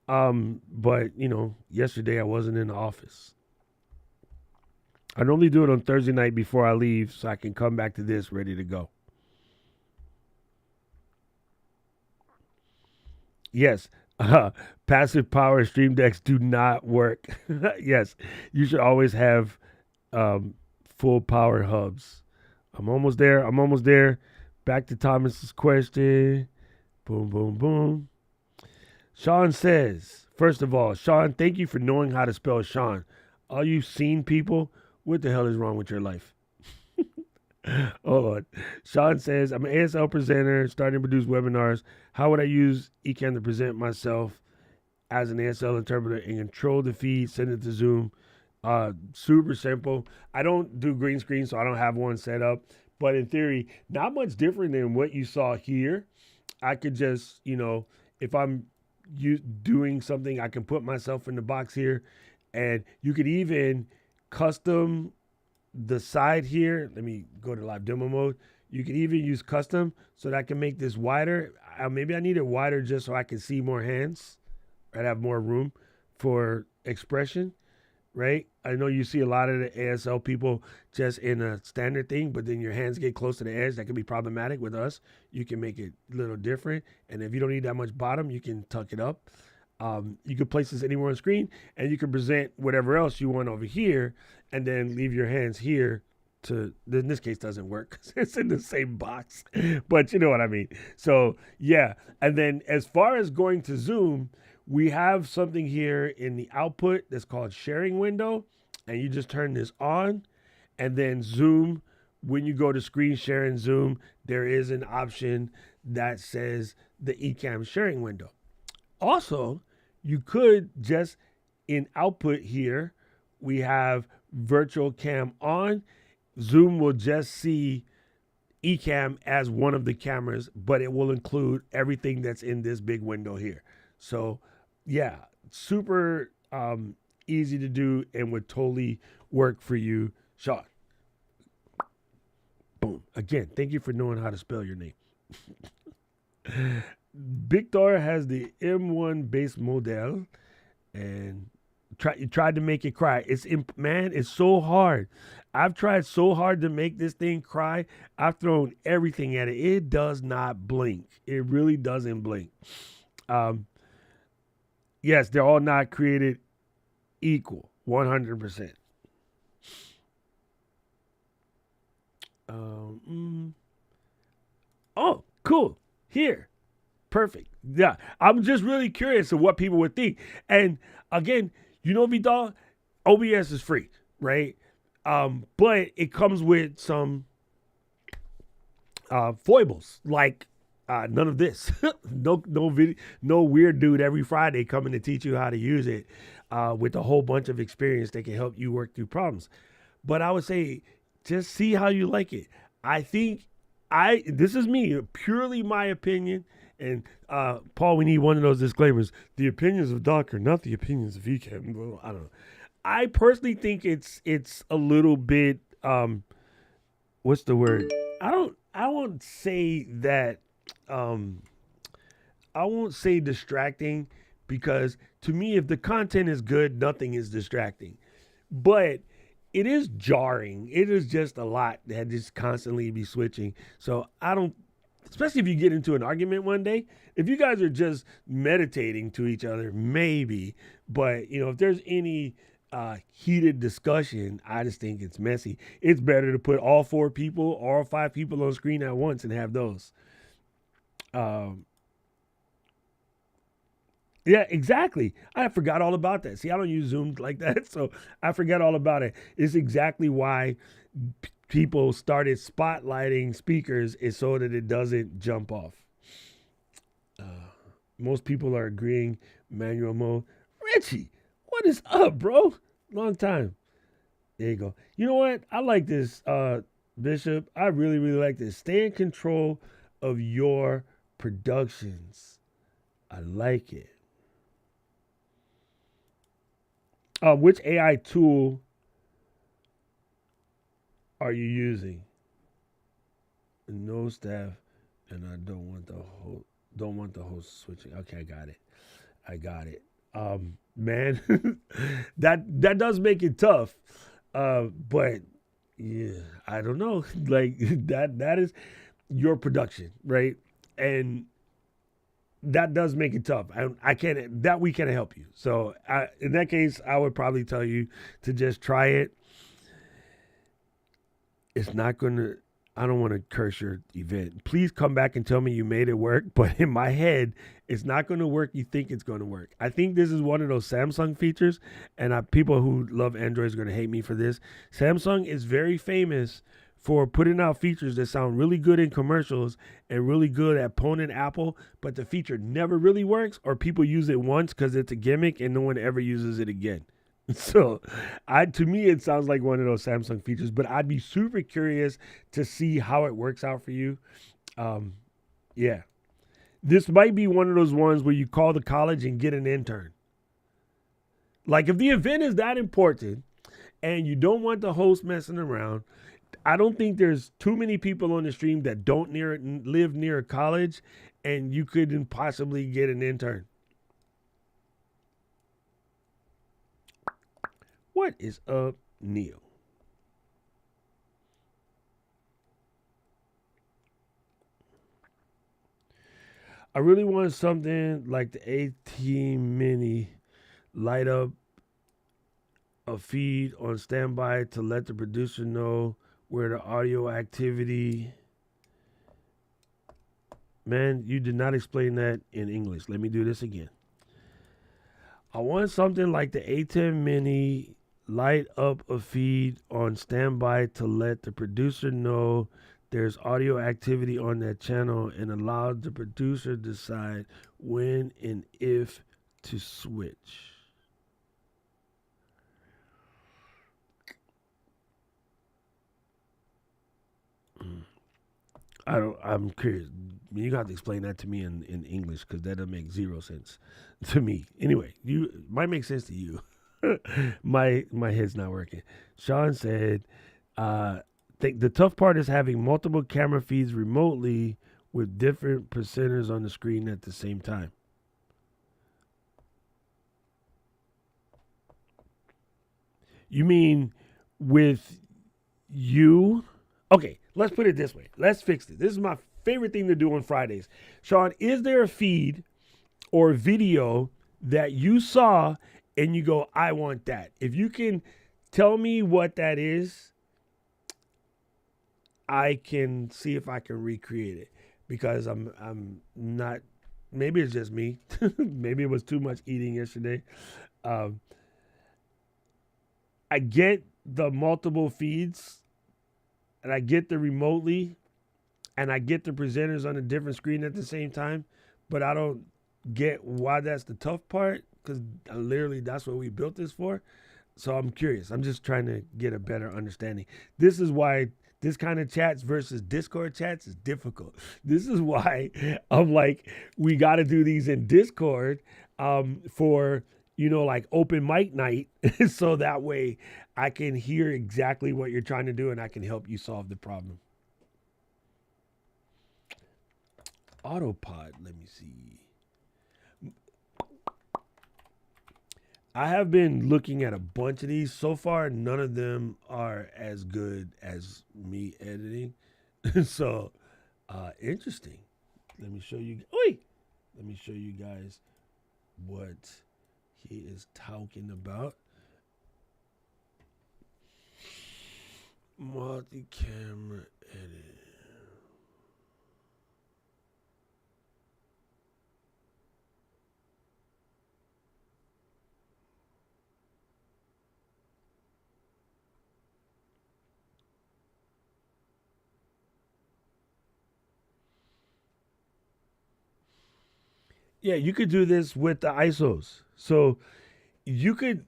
But yesterday I wasn't in the office. I normally do it on Thursday night before I leave, so I can come back to this ready to go. Yes, passive power stream decks do not work. Yes, you should always have full power hubs. I'm almost there. Back to Thomas's question. Boom, boom, boom. Sean says, first of all, Sean, thank you for knowing how to spell Sean. All you seen people, what the hell is wrong with your life? Hold on. Sean says, I'm an ASL presenter, starting to produce webinars. How would I use Ecamm to present myself as an ASL interpreter and control the feed, send it to Zoom? Super simple. I don't do green screen, so I don't have one set up. But in theory, not much different than what you saw here. I could just, if I'm doing something, I can put myself in the box here. And you could even custom the side here. Let me go to live demo mode. You can even use custom so that I can make this wider. Maybe I need it wider just so I can see more hands and have more room for expression, right? I know you see a lot of the ASL people just in a standard thing, but then your hands get close to the edge. That can be problematic. With us, you can make it a little different. And if you don't need that much bottom, you can tuck it up. You can place this anywhere on screen, and you can present whatever else you want over here, and then leave your hands here to, in this case doesn't work because it's in the same box, but you know what I mean. So yeah, and then as far as going to Zoom, we have something here in the output that's called sharing window, and you just turn this on, and then Zoom, when you go to screen share in Zoom, there is an option that says the Ecamm sharing window. Also, you could just in output here, we have virtual cam on. Zoom will just see Ecamm as one of the cameras, but it will include everything that's in this big window here. So yeah, super easy to do and would totally work for you, Sean. Boom. Again, thank you for knowing how to spell your name. Victor has the M1 base model and tried to make it cry. It's so hard. I've tried so hard to make this thing cry. I've thrown everything at it. It does not blink. It really doesn't blink. Yes, they're all not created equal, 100%. Oh, cool. Here. Perfect. Yeah. I'm just really curious of what people would think. And again, Vidal, OBS is free, right? But it comes with some foibles, like none of this. no video, no weird dude every Friday coming to teach you how to use it with a whole bunch of experience that can help you work through problems. But I would say just see how you like it. I think this is me, purely my opinion. And Paul, we need one of those disclaimers. The opinions of Doc are not the opinions of Ecamm. Well, I don't know. I personally think it's a little bit what's the word? I won't say that I won't say distracting, because to me, if the content is good, nothing is distracting. But it is jarring. It is just a lot that just constantly be switching. So I don't, especially if you get into an argument one day. If you guys are just meditating to each other, maybe. But, if there's any heated discussion, I just think it's messy. It's better to put all 4 people, all 5 people on screen at once and have those. Yeah, exactly. I forgot all about that. See, I don't use Zoom like that, so I forget all about it. It's exactly why people started spotlighting speakers, is so that it doesn't jump off. Most people are agreeing manual mode. Richie, what is up, bro? Long time. There you go. You know what? I like this, Bishop. I really, really like this. Stay in control of your productions. I like it. Which AI tool are you using? No staff, and I don't want the host switching. Okay, I got it. Man, that does make it tough. But yeah, I don't know. Like that is your production, right? And that does make it tough. We can't help you. So in that case, I would probably tell you to just try it. It's not going to, I don't want to curse your event. Please come back and tell me you made it work. But in my head, it's not going to work. You think it's going to work. I think this is one of those Samsung features. And people who love Android are going to hate me for this. Samsung is very famous for putting out features that sound really good in commercials and really good at poning Apple. But the feature never really works, or people use it once because it's a gimmick and no one ever uses it again. So to me, it sounds like one of those Samsung features, but I'd be super curious to see how it works out for you. Yeah, this might be one of those ones where you call the college and get an intern. Like if the event is that important and you don't want the host messing around, I don't think there's too many people on the stream that don't live near a college, and you couldn't possibly get an intern. What is up, Neil? I really want something like the AT Mini, light up a feed on standby to let the producer know where the audio activity. Man, you did not explain that in English. Let me do this again. I want something like the A10 Mini, light up a feed on standby to let the producer know there's audio activity on that channel and allow the producer to decide when and if to switch. I'm curious. You got to explain that to me in English, because that doesn't make zero sense to me. Anyway, might make sense to you. my head's not working. Sean said, think the tough part is having multiple camera feeds remotely with different presenters on the screen at the same time. You mean with you? Okay, let's put it this way. Let's fix it. This is my favorite thing to do on Fridays. Sean, is there a feed or video that you saw and you go, I want that? If you can tell me what that is, I can see if I can recreate it, because I'm not, maybe it's just me. Maybe it was too much eating yesterday. I get the multiple feeds, and I get the remotely, and I get the presenters on a different screen at the same time, but I don't get why that's the tough part, because literally that's what we built this for. So I'm curious. I'm just trying to get a better understanding. This is why this kind of chats versus Discord chats is difficult. This is why I'm like, we got to do these in Discord for, like open mic night. So that way I can hear exactly what you're trying to do and I can help you solve the problem. Autopod, let me see. I have been looking at a bunch of these. So far, none of them are as good as me editing. So, interesting. Let me show you. Let me show you guys what he is talking about. Multi-camera edit. Yeah, you could do this with the ISOs. So you could,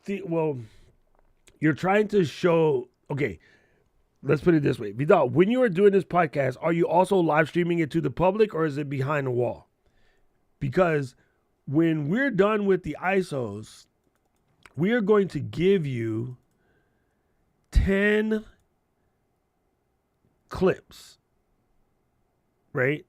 you're trying to show, okay, let's put it this way. Vidal, when you are doing this podcast, are you also live streaming it to the public, or is it behind a wall? Because when we're done with the ISOs, we are going to give you 10 clips, right?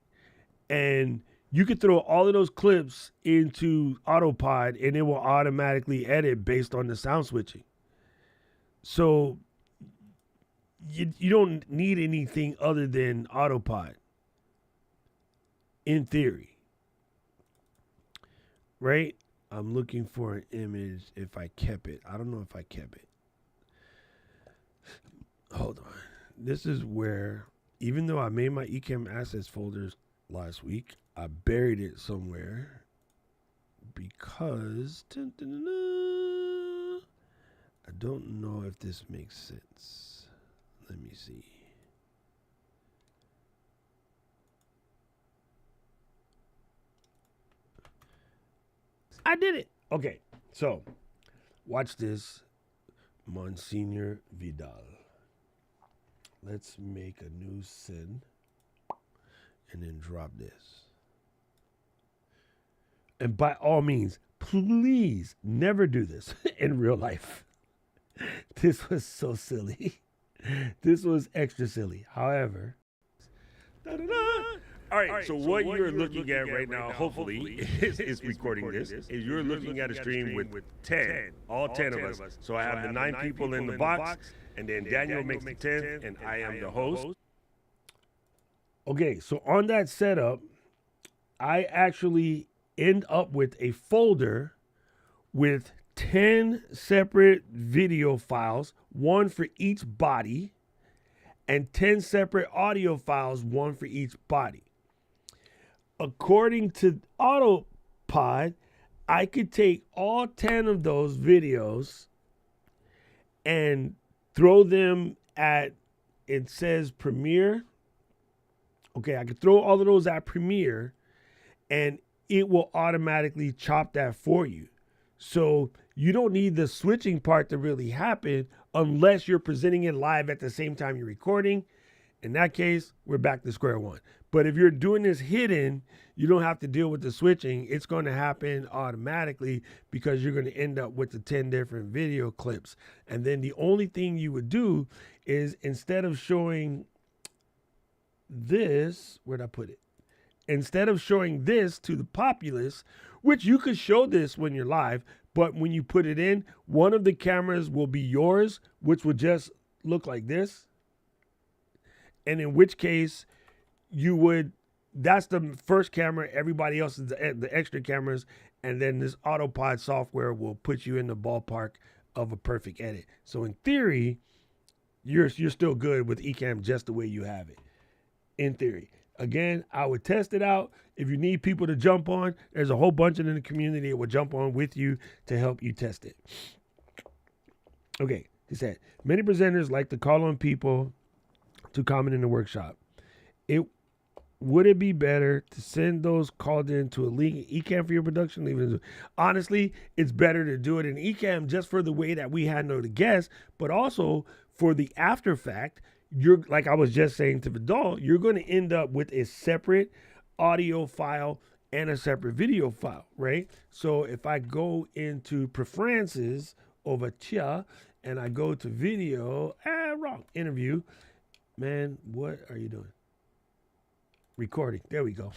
And you could throw all of those clips into Autopod and it will automatically edit based on the sound switching. So you don't need anything other than Autopod, in theory. Right? I'm looking for an image if I kept it. I don't know if I kept it. Hold on. This is where even though I made my Ecamm assets folders last week, I buried it somewhere because I don't know if this makes sense. Let me see. I did it. Okay, so watch this, Monsignor Vidal. Let's make a new sin and then drop this. And by all means, please never do this in real life. This was so silly. This was extra silly. However, all right, so what you're looking at right now, hopefully, is recording this, is you're looking at a stream with 10, all 10 of us. So I have the 9 people in the box, and then Daniel makes the 10th, and I am the host. Okay, so on that setup, I actually end up with a folder with 10 separate video files, one for each body, and 10 separate audio files, one for each body. According to AutoPod, I could take all 10 of those videos and throw them at, it says Premiere. Okay, I could throw all of those at Premiere and it will automatically chop that for you. So you don't need the switching part to really happen unless you're presenting it live at the same time you're recording. In that case, we're back to square one. But if you're doing this hidden, you don't have to deal with the switching. It's going to happen automatically because you're going to end up with the 10 different video clips. And then the only thing you would do is instead of showing this, where'd I put it? Instead of showing this to the populace, which you could show this when you're live, but when you put it in, one of the cameras will be yours, which would just look like this. And in which case you would, that's the first camera, everybody else is the extra cameras, and then this AutoPod software will put you in the ballpark of a perfect edit. So in theory, you're still good with Ecamm just the way you have it. In theory. Again, I would test it out. If you need people to jump on, there's a whole bunch in the community that will jump on with you to help you test it. Okay, he said, many presenters like to call on people to comment in the workshop. Would it be better to send those called in to a link in Ecamm for your production? Leave it in. Honestly, it's better to do it in Ecamm just for the way that we handle the guests, but also for the after fact. You're, like I was just saying to Vidal, you're going to end up with a separate audio file and a separate video file, right? So if I go into preferences over here and I go to video, wrong, interview, man, what are you doing? Recording. There we go.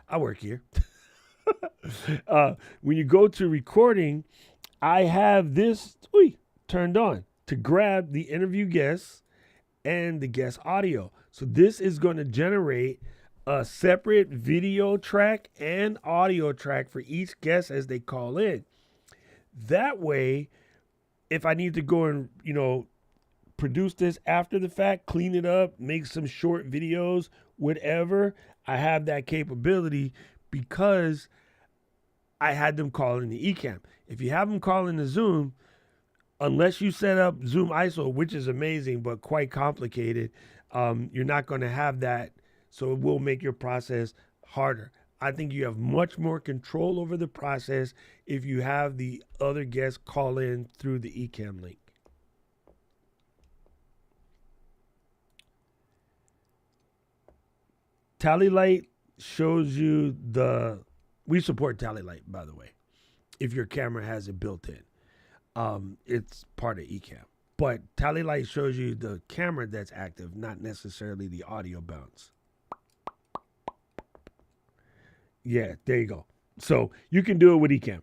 I work here. When you go to recording, I have this turned on to grab the interview guests and the guest audio. So this is going to generate a separate video track and audio track for each guest as they call in. That way, if I need to go and, produce this after the fact, clean it up, make some short videos, whatever, I have that capability because I had them call in the Ecamm. If you have them call in the Zoom, unless you set up Zoom ISO, which is amazing, but quite complicated, you're not going to have that. So it will make your process harder. I think you have much more control over the process if you have the other guests call in through the Ecamm link. Tally Light shows you we support Tally Light, by the way, if your camera has it built in. It's part of Ecamm. But Tally Light shows you the camera that's active, not necessarily the audio bounce. Yeah, there you go. So you can do it with Ecamm.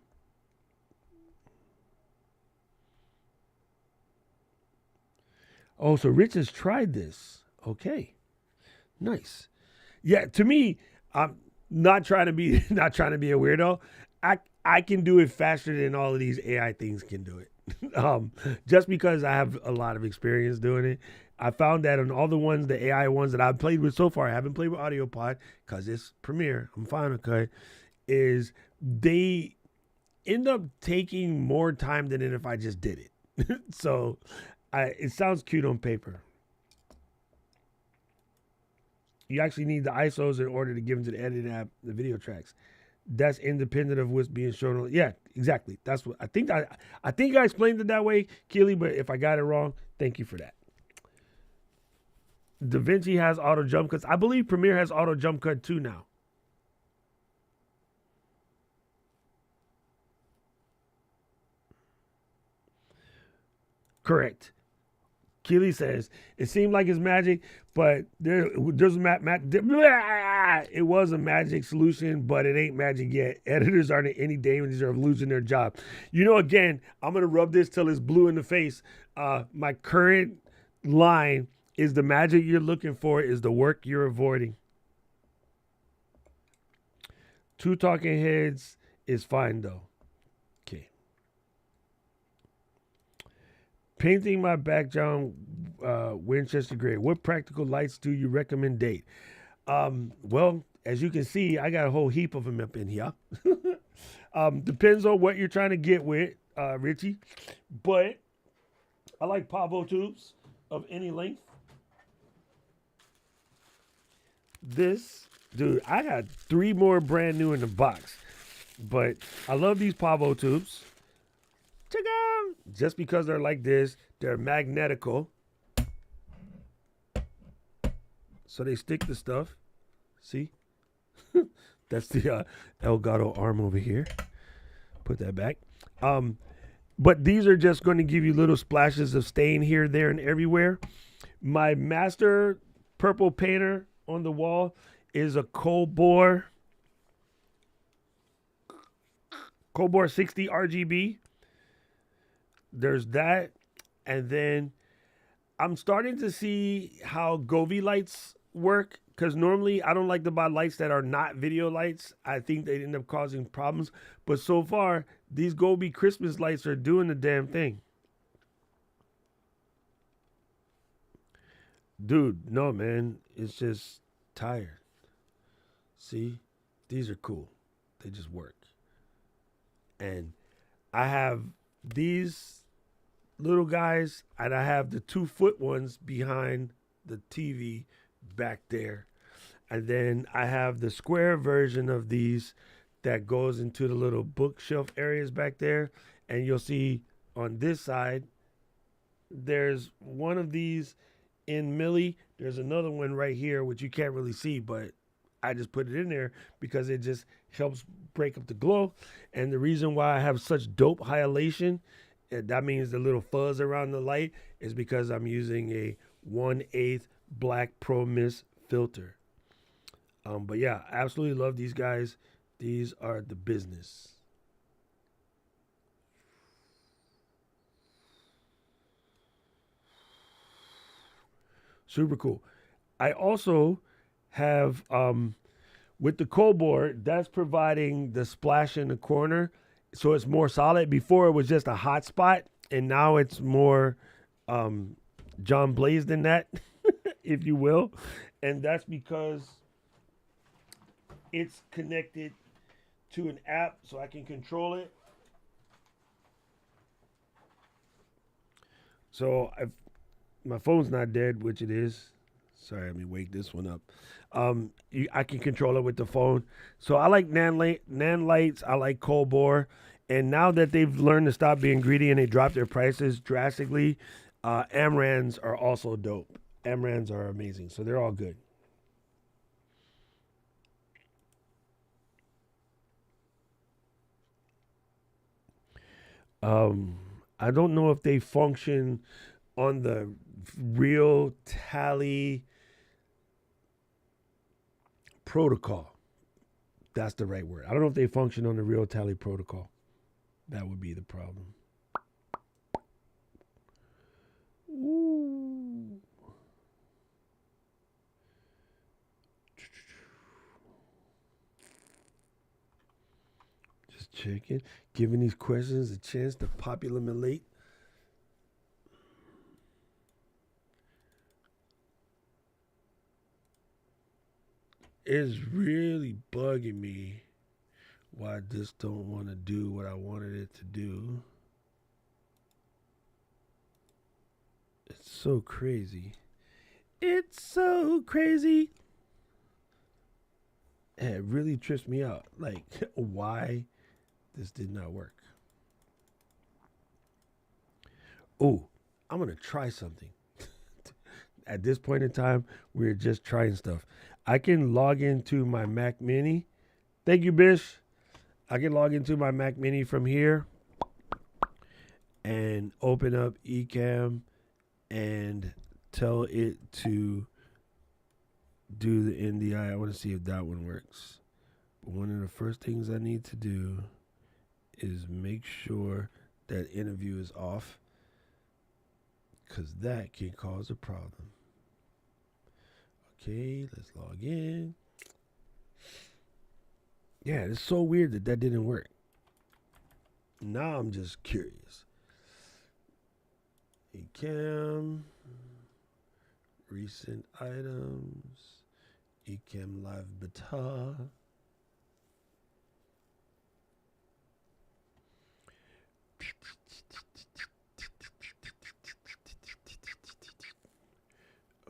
Oh, so Rich has tried this. Okay. Nice. Yeah, to me, I'm not trying to be a weirdo. I can do it faster than all of these AI things can do it. Just because I have a lot of experience doing it. I found that on all the ones, the AI ones that I've played with so far, I haven't played with AudioPod because it's Premiere. I'm fine, okay. Is they end up taking more time than if I just did it. So it sounds cute on paper. You actually need the ISOs in order to give them to the editing app, the video tracks. That's independent of what's being shown on. Yeah, exactly. That's what I think. I think I explained it that way, Keely. But if I got it wrong, thank you for that. DaVinci has auto jump cuts. I believe Premiere has auto jump cut too now. Correct. Keely says it seemed like it's magic, but there's it was a magic solution, but it ain't magic yet. Editors aren't in any danger of losing their job. You know, again, I'm gonna rub this till it's blue in the face. My current line is the magic you're looking for is the work you're avoiding. Two talking heads is fine though. Okay. Painting my background Winchester gray. What practical lights do you recommend? Well, as you can see, I got a whole heap of them up in here. Depends on what you're trying to get with, Richie. But I like Pavo tubes of any length. This, dude, I got 3 more brand new in the box. But I love these Pavo tubes. Check out. Just because they're like this, they're magnetical. So they stick to stuff. See? That's the Elgato arm over here. Put that back. But these are just going to give you little splashes of stain here, there, and everywhere. My master purple painter on the wall is a Colbor 60 RGB. There's that. And then I'm starting to see how Govee lights work, because normally I don't like to buy lights that are not video lights. I think they end up causing problems. But so far, these Govee Christmas lights are doing the damn thing. Dude, no, man. It's just tired. See? These are cool. They just work. And I have these little guys, and I have the 2-foot ones behind the TV back there. And then I have the square version of these that goes into the little bookshelf areas back there. And you'll see on this side, there's one of these in Millie. There's another one right here, which you can't really see, but I just put it in there because it just helps break up the glow. And the reason why I have such dope high elation, that means the little fuzz around the light, is because I'm using a 1/8 black Pro Mist filter. But yeah, absolutely love these guys. These are the business. Super cool. I also have, with the Colbor, that's providing the splash in the corner. So it's more solid. Before it was just a hot spot, and now it's more John Blaze than that, if you will. And that's because it's connected to an app, so I can control it. So my phone's not dead, which it is. Sorry, let me wake this one up. I can control it with the phone. So I like Nan lights. I like Colbor. And now that they've learned to stop being greedy and they dropped their prices drastically, Amrans are also dope. Amrans are amazing. So they're all good. I don't know if they function on the real Tally protocol. That's the right word. I don't know if they function on the real Tally protocol. That would be the problem. Ooh. Just checking, giving these questions a chance to populate. It's really bugging me why I just don't want to do what I wanted it to do. It's so crazy. It's so crazy. And it really trips me out. Like, why this did not work. Oh, I'm going to try something. At this point in time, we're just trying stuff. I can log into my Mac Mini. Thank you, Bish. I can log into my Mac Mini from here and open up Ecamm and tell it to do the NDI. I want to see if that one works. But one of the first things I need to do is make sure that interview is off, because that can cause a problem. Okay, let's log in. Yeah, it's so weird that didn't work. Now I'm just curious. Ecamm, recent items, Ecamm Live Beta.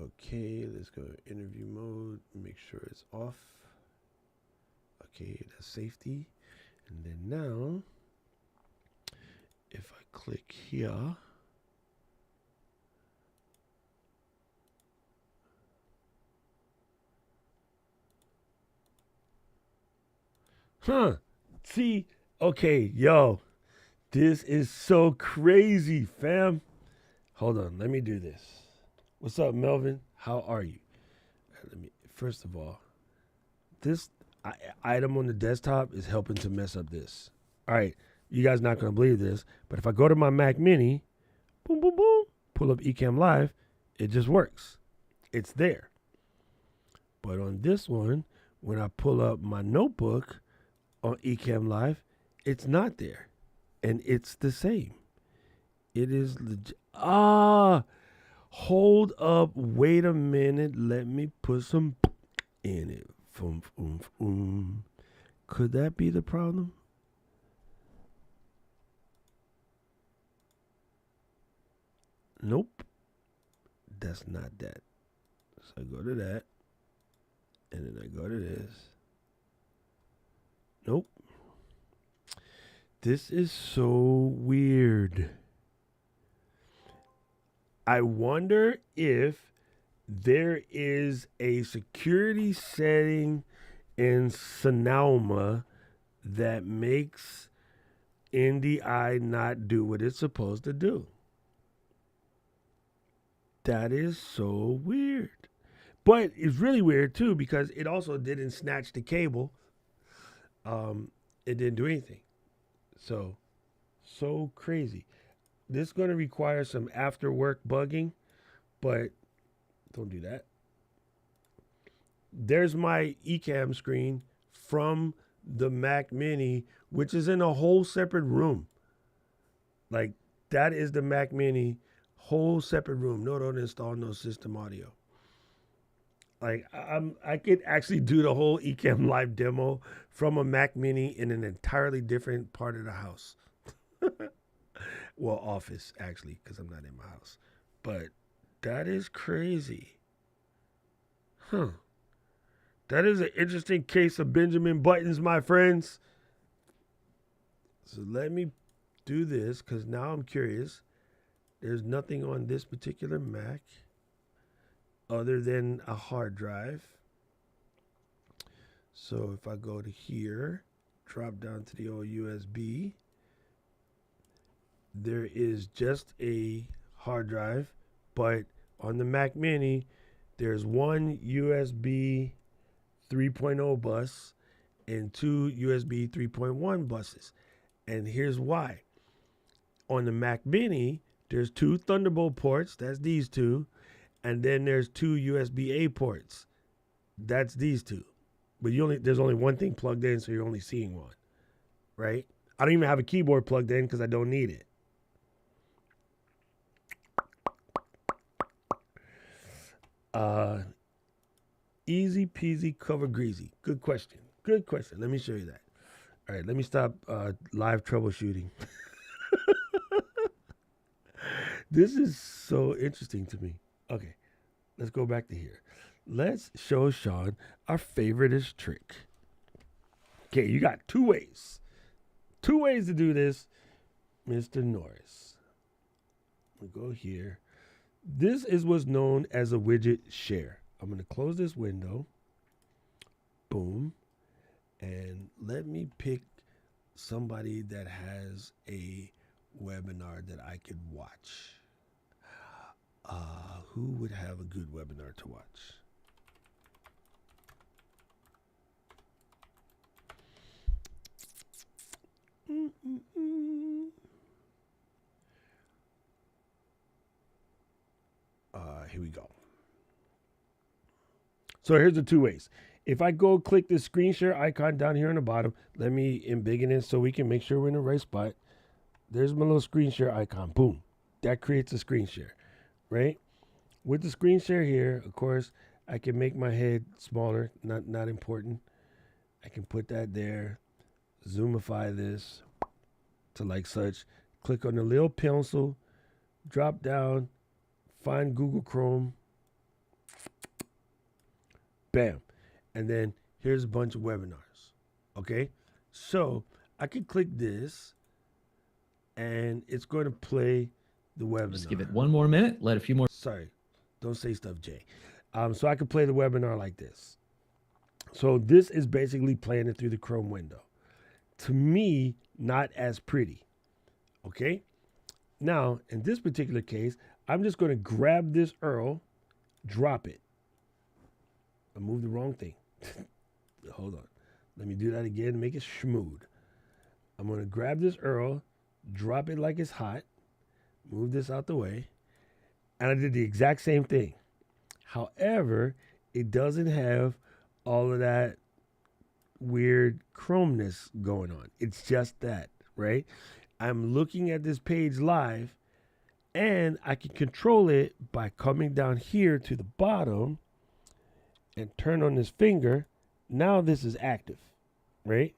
Okay, let's go interview mode, make sure it's off. Okay, that's safety. And then now, if I click here, see, okay, yo, this is so crazy, fam. Hold on, let me do this. What's up, Melvin? How are you? First of all, this item on the desktop is helping to mess up this. All right, you guys not gonna believe this, but if I go to my Mac Mini, boom, boom, boom, pull up Ecamm Live, it just works. It's there. But on this one, when I pull up my notebook on Ecamm Live, it's not there, and it's the same. It is legit. Hold up, wait a minute, let me put some in it. Could that be the problem? Nope. That's not that. So I go to that, and then I go to this. Nope. This is so weird. I wonder if there is a security setting in Sonoma that makes NDI not do what it's supposed to do. That is so weird. But it's really weird too, because it also didn't snatch the cable. It didn't do anything. So crazy. This is going to require some after work bugging, but don't do that. There's my Ecamm screen from the Mac Mini, which is in a whole separate room. Like, that is the Mac Mini, whole separate room. No, don't install no system audio. Like, I could actually do the whole Ecamm Live demo from a Mac Mini in an entirely different part of the house. Well, office, actually, because I'm not in my house. But that is crazy. That is an interesting case of Benjamin Buttons, my friends. So let me do this, because now I'm curious. There's nothing on this particular Mac other than a hard drive. So if I go to here, drop down to the old USB, there is just a hard drive, but on the Mac Mini, there's one USB 3.0 bus and two USB 3.1 buses. And here's why. On the Mac Mini, there's two Thunderbolt ports, that's these two, and then there's two USB-A ports. That's these two. But there's only one thing plugged in, so you're only seeing one, right? I don't even have a keyboard plugged in because I don't need it. Easy peasy cover greasy. Good question. Good question. Let me show you that. All right, let me stop live troubleshooting. This is so interesting to me. Okay, let's go back to here. Let's show Sean our favoriteest trick. Okay, you got two ways. Two ways to do this, Mr. Norris. We'll go here. This is what's known as a widget share. I'm going to close this window. Boom. And let me pick somebody that has a webinar that I could watch. Who would have a good webinar to watch? Here we go. So here's the two ways. If I go click this screen share icon down here on the bottom, let me embiggen it so we can make sure we're in the right spot. There's my little screen share icon. Boom. That creates a screen share, right? With the screen share here, of course, I can make my head smaller, not important. I can put that there, zoomify this to like such. Click on the little pencil, drop down, find Google Chrome. Bam. And then here's a bunch of webinars. Okay. So I can click this and it's going to play the webinar. Just give it one more minute. Let a few more. Sorry. Don't say stuff, Jay. So I can play the webinar like this. So this is basically playing it through the Chrome window. To me, not as pretty. Okay. Now, in this particular case, I'm just going to grab this URL, drop it. I moved the wrong thing. Hold on. Let me do that again to make it smooth. I'm going to grab this URL, drop it like it's hot, move this out the way, and I did the exact same thing. However, it doesn't have all of that weird Chromeness going on. It's just that, right? I'm looking at this page live, and I can control it by coming down here to the bottom and turn on this finger. Now this is active, right?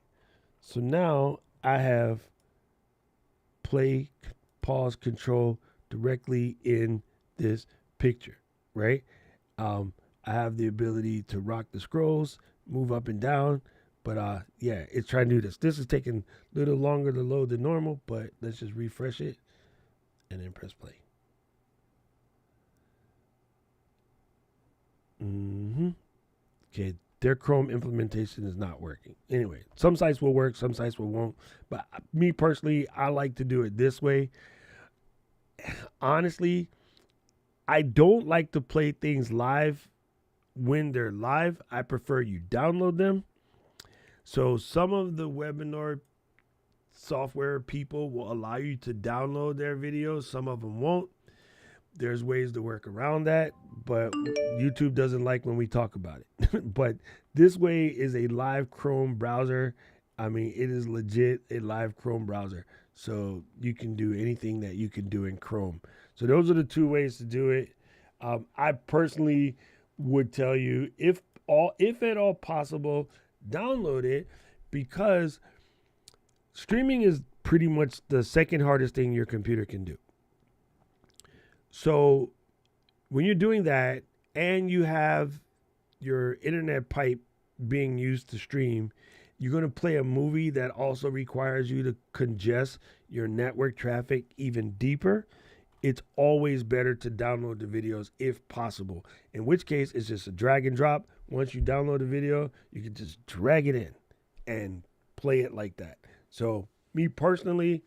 So now I have play, pause, control directly in this picture, right? I have the ability to rock the scrolls, move up and down, but yeah, it's trying to do this. This is taking a little longer to load than normal, but let's just refresh it and then press play. Okay, their Chrome implementation is not working. Anyway, some sites will work, some sites won't. But me personally, I like to do it this way. Honestly, I don't like to play things live when they're live. I prefer you download them. So some of the webinar software people will allow you to download their videos. Some of them won't. There's ways to work around that, but YouTube doesn't like when we talk about it. But this way is a live Chrome browser. I mean, it is legit a live Chrome browser. So you can do anything that you can do in Chrome. So those are the two ways to do it. I personally would tell you, if at all possible, download it, because streaming is pretty much the second hardest thing your computer can do. So when you're doing that and you have your internet pipe being used to stream, you're going to play a movie that also requires you to congest your network traffic even deeper. It's always better to download the videos if possible, in which case it's just a drag and drop. Once you download the video, you can just drag it in and play it like that. So me personally,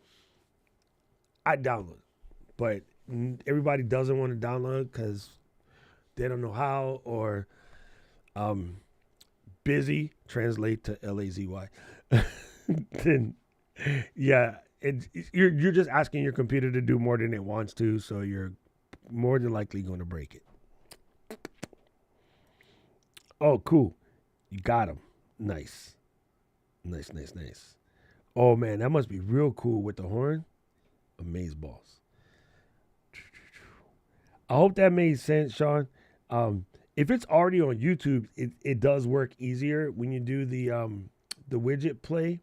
I download, but everybody doesn't want to download because they don't know how, or busy, translate to LAZY. Then yeah, you're just asking your computer to do more than it wants to, so you're more than likely going to break it. Oh, cool. You got him. Nice. Oh man, that must be real cool with the horn. Amaze balls. I hope that made sense, Sean. If it's already on YouTube, it does work easier when you do the widget play.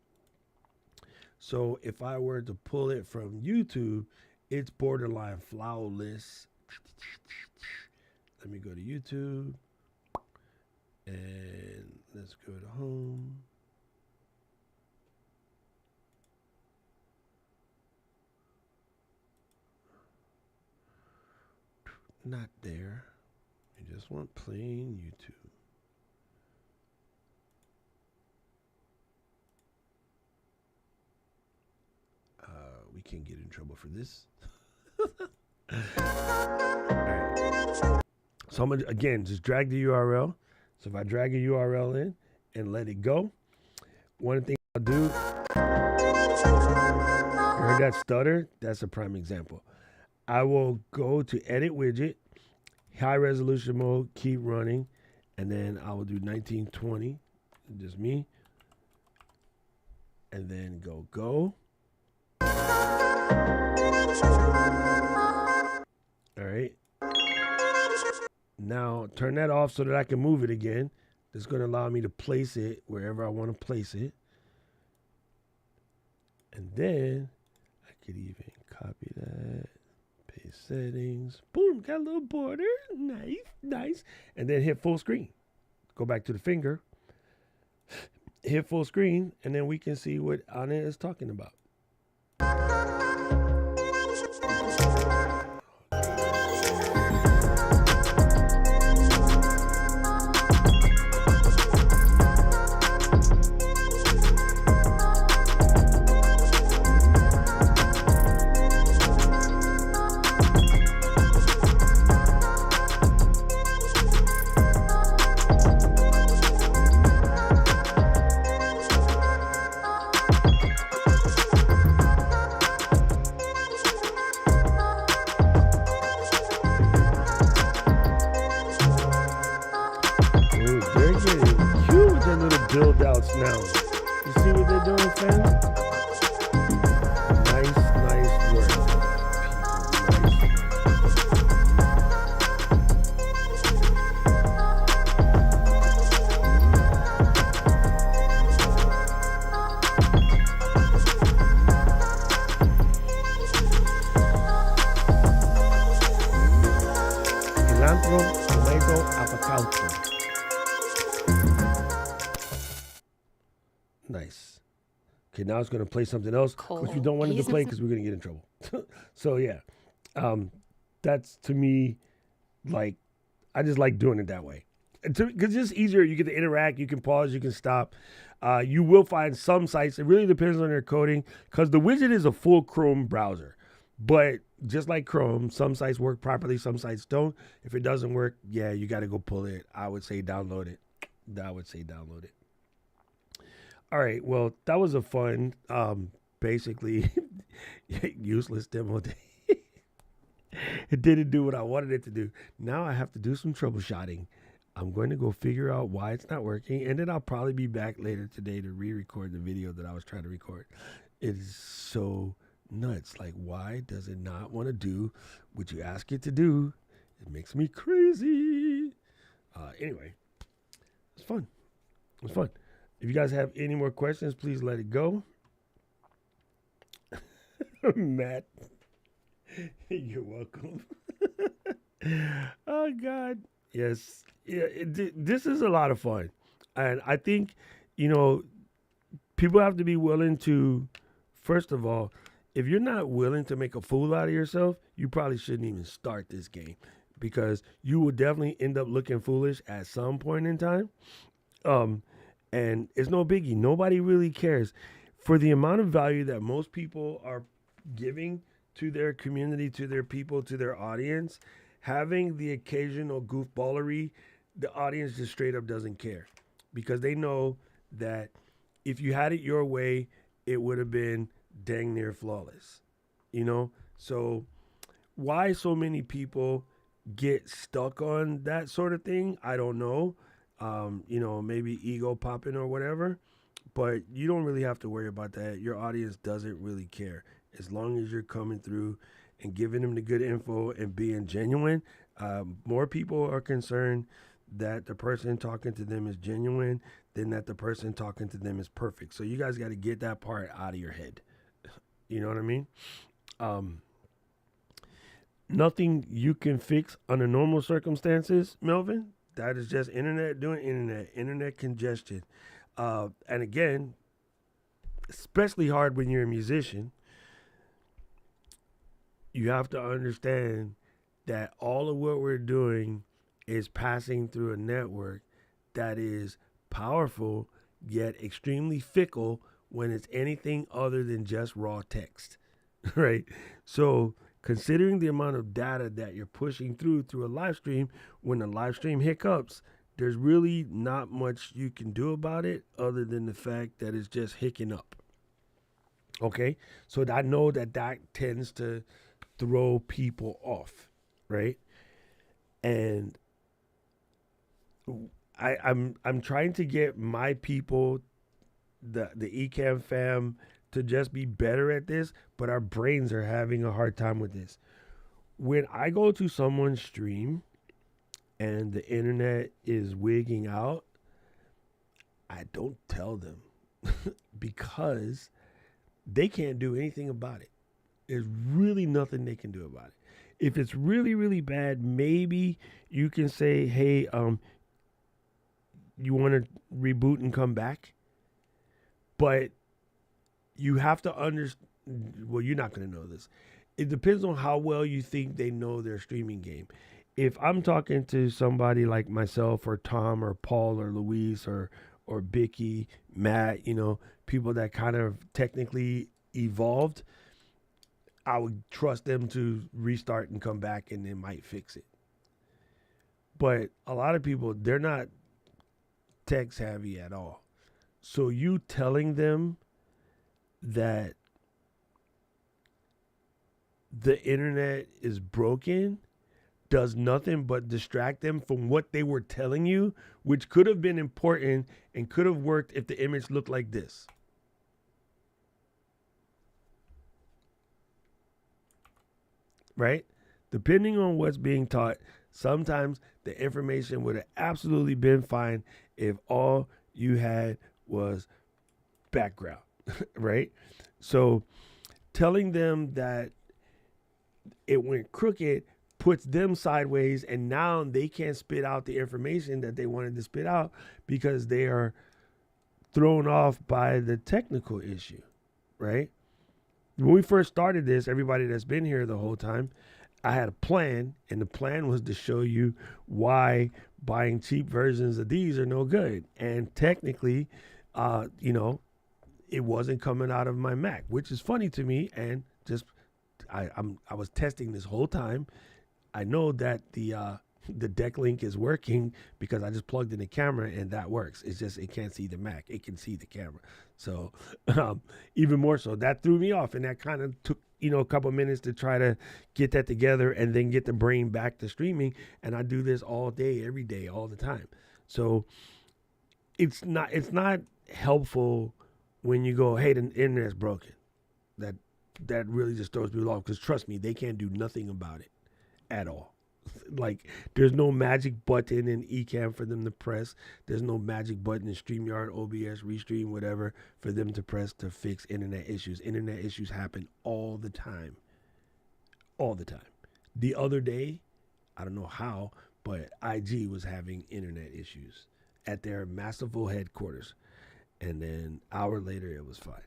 So if I were to pull it from YouTube, it's borderline flawless. Let me go to YouTube and let's go to home. Not there. I just want plain YouTube. We can't get in trouble for this. Right. So I'm gonna again just drag the URL. So if I drag a URL in and let it go, one thing I'll do. Heard that stutter? That's a prime example. I will go to edit widget, high resolution mode, keep running, and then I will do 1920, just me, and then go. All right. Now turn that off so that I can move it again. It's going to allow me to place it wherever I want to place it. And then I could even copy that, paste settings, boom, got a little border, nice. And then hit full screen. Go back to the finger, hit full screen, and then we can see what Anna is talking about. Build outs now. You see what they're doing, fam? Nice work. Cilantro, tomato, avocado. Nice. Okay, now it's going to play something else, which we don't want it to play because we're going to get in trouble. So yeah, that's to me, like, I just like doing it that way. Because it's just easier. You get to interact. You can pause. You can stop. You will find some sites. It really depends on their coding because the widget is a full Chrome browser. But just like Chrome, some sites work properly. Some sites don't. If it doesn't work, yeah, you got to go pull it. I would say download it. All right, well, that was a fun, basically useless demo day. It didn't do what I wanted it to do. Now I have to do some troubleshooting. I'm going to go figure out why it's not working, and then I'll probably be back later today to re-record the video that I was trying to record. It is so nuts. Like, why does it not want to do what you ask it to do? It makes me crazy. Anyway, it's fun. If you guys have any more questions, please let it go. Matt, you're welcome. Oh, God. Yes. Yeah, this is a lot of fun. And I think, people have to be willing to, first of all, if you're not willing to make a fool out of yourself, you probably shouldn't even start this game because you will definitely end up looking foolish at some point in time. And it's no biggie. Nobody really cares. For the amount of value that most people are giving to their community, to their people, to their audience, having the occasional goofballery, the audience just straight up doesn't care. Because they know that if you had it your way, it would have been dang near flawless. So why so many people get stuck on that sort of thing, I don't know. Maybe ego popping or whatever. But you don't really have to worry about that. Your audience doesn't really care. As long as you're coming through and giving them the good info and being genuine, more people are concerned that the person talking to them is genuine than that the person talking to them is perfect. So you guys got to get that part out of your head. You know what I mean? Nothing you can fix under normal circumstances, Melvin. That is just internet doing internet congestion. And again, especially hard when you're a musician, you have to understand that all of what we're doing is passing through a network that is powerful yet extremely fickle when it's anything other than just raw text, right? So considering the amount of data that you're pushing through a live stream, when the live stream hiccups, there's really not much you can do about it other than the fact that it's just hicking up. Okay? So I know that tends to throw people off, right? And I'm trying to get my people, the Ecamm fam, to just be better at this, but our brains are having a hard time with this. When I go to someone's stream and the internet is wigging out, I don't tell them because they can't do anything about it. There's really nothing they can do about it. If it's really, really bad, maybe you can say, hey, you want to reboot and come back? But you have to understand, well, you're not going to know this. It depends on how well you think they know their streaming game. If I'm talking to somebody like myself or Tom or Paul or Luis or Bicky, Matt, you know, people that kind of technically evolved, I would trust them to restart and come back and they might fix it. But a lot of people, they're not tech savvy at all. So you telling them that the internet is broken does nothing but distract them from what they were telling you, which could have been important and could have worked if the image looked like this. Right? Depending on what's being taught, sometimes the information would have absolutely been fine if all you had was background, right? So telling them that it went crooked puts them sideways, and now they can't spit out the information that they wanted to spit out because they are thrown off by the technical issue, right? When we first started this, everybody that's been here the whole time, I had a plan, and the plan was to show you why buying cheap versions of these are no good. And technically, it wasn't coming out of my Mac, which is funny to me. And just I was testing this whole time. I know that the deck link is working because I just plugged in the camera and that works. It's just it can't see the Mac. It can see the camera. So even more so, that threw me off, and that kind of took a couple of minutes to try to get that together and then get the brain back to streaming. And I do this all day, every day, all the time. So it's not helpful when you go, hey, the internet's broken. That really just throws people off, because trust me, they can't do nothing about it at all. Like, there's no magic button in Ecamm for them to press. There's no magic button in StreamYard, OBS, Restream, whatever, for them to press to fix internet issues. Internet issues happen all the time. All the time. The other day, I don't know how, but IG was having internet issues at their Masterful headquarters. And then an hour later, it was fine.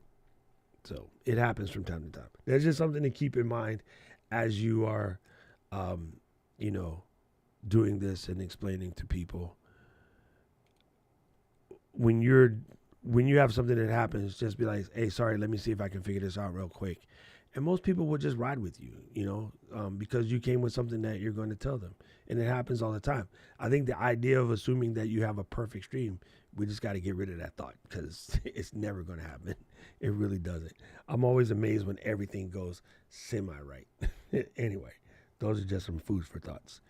So it happens from time to time. That's just something to keep in mind as you are doing this and explaining to people. When you have something that happens, just be like, hey, sorry, let me see if I can figure this out real quick. And most people will just ride with you, because you came with something that you're going to tell them. And it happens all the time. I think the idea of assuming that you have a perfect stream, we just got to get rid of that thought, because it's never going to happen. It really doesn't. I'm always amazed when everything goes semi-right. Anyway, those are just some food for thoughts.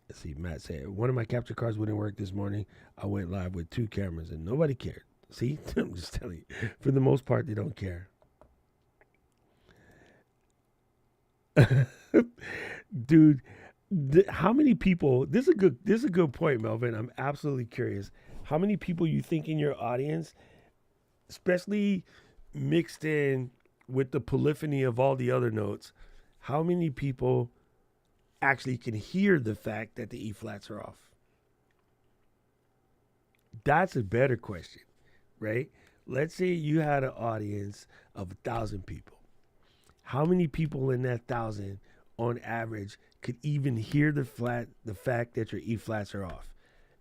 Let's see, Matt said, one of my capture cards wouldn't work this morning. I went live with 2 cameras and nobody cared. See, I'm just telling you. For the most part, they don't care. Dude, how many people? This is a good point, Melvin. I'm absolutely curious. How many people you think in your audience, especially mixed in with the polyphony of all the other notes, how many people actually can hear the fact that the E flats are off? That's a better question, right? Let's say you had an audience of 1,000 people. How many people in that 1,000 on average could even hear the fact that your E flats are off?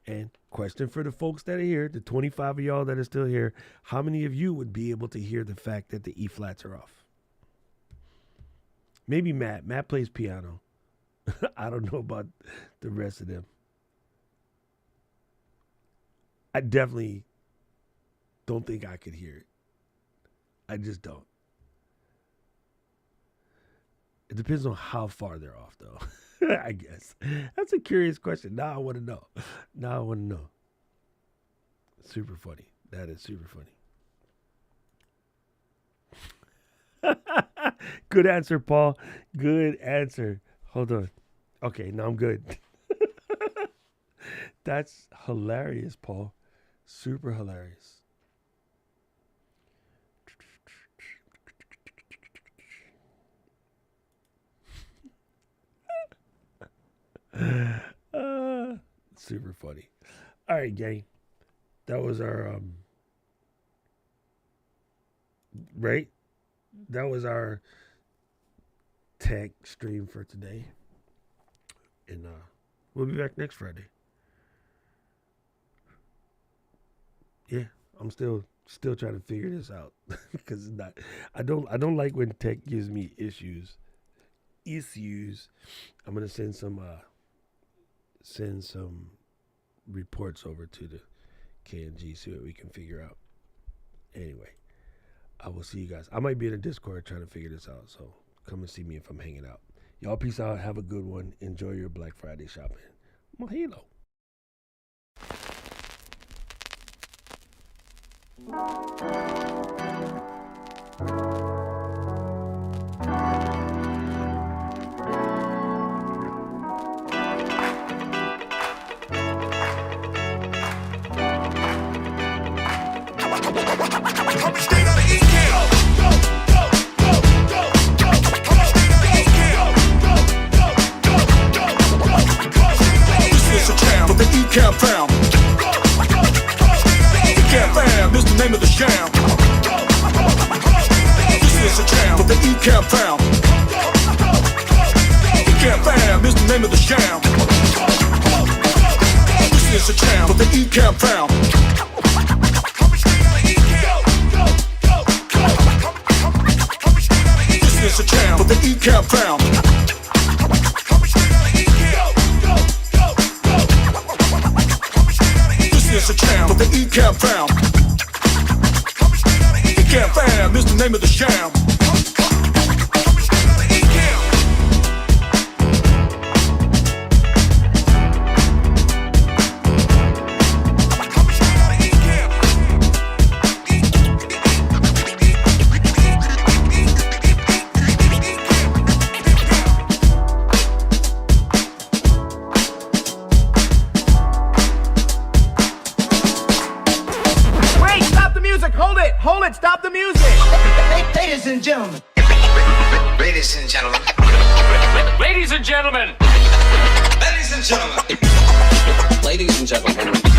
And question for the folks that are here, the 25 of y'all that are still here, how many of you would be able to hear the fact that the E flats are off? Maybe Matt. Matt plays piano. I don't know about the rest of them. I definitely don't think I could hear it. I just don't. It depends on how far they're off, though. I guess. That's a curious question. Now I want to know. Super funny. That is super funny. Good answer, Paul. Good answer. Hold on. Okay, now I'm good. That's hilarious, Paul. Super hilarious. Super funny. All right, gang. That was our right? That was our tech stream for today. And we'll be back next Friday. Yeah, I'm still trying to figure this out because it's not. I don't like when tech gives me issues. I'm gonna send some reports over to the KNG, see what we can figure out. Anyway, I will see you guys. I might be in a Discord trying to figure this out, so come and see me if I'm hanging out. Y'all peace out. Have a good one. Enjoy your Black Friday shopping. Mahalo. Coming straight out of Ecamm. This is a jam for the Ecamm fam. Ecamm fam, this the name of the jam. This is a jam for the Ecamm fam. Ecamm fam, this the name of the jam. This is a jam for the Ecamm fam. This is a jam for the Ecamm fam. This is a jam for the Ecamm fam. Ecamm fam is the name of the jam. Hold it, stop the music! Ladies and gentlemen. Ladies and gentlemen. Ladies and gentlemen. Ladies and gentlemen. Ladies and gentlemen.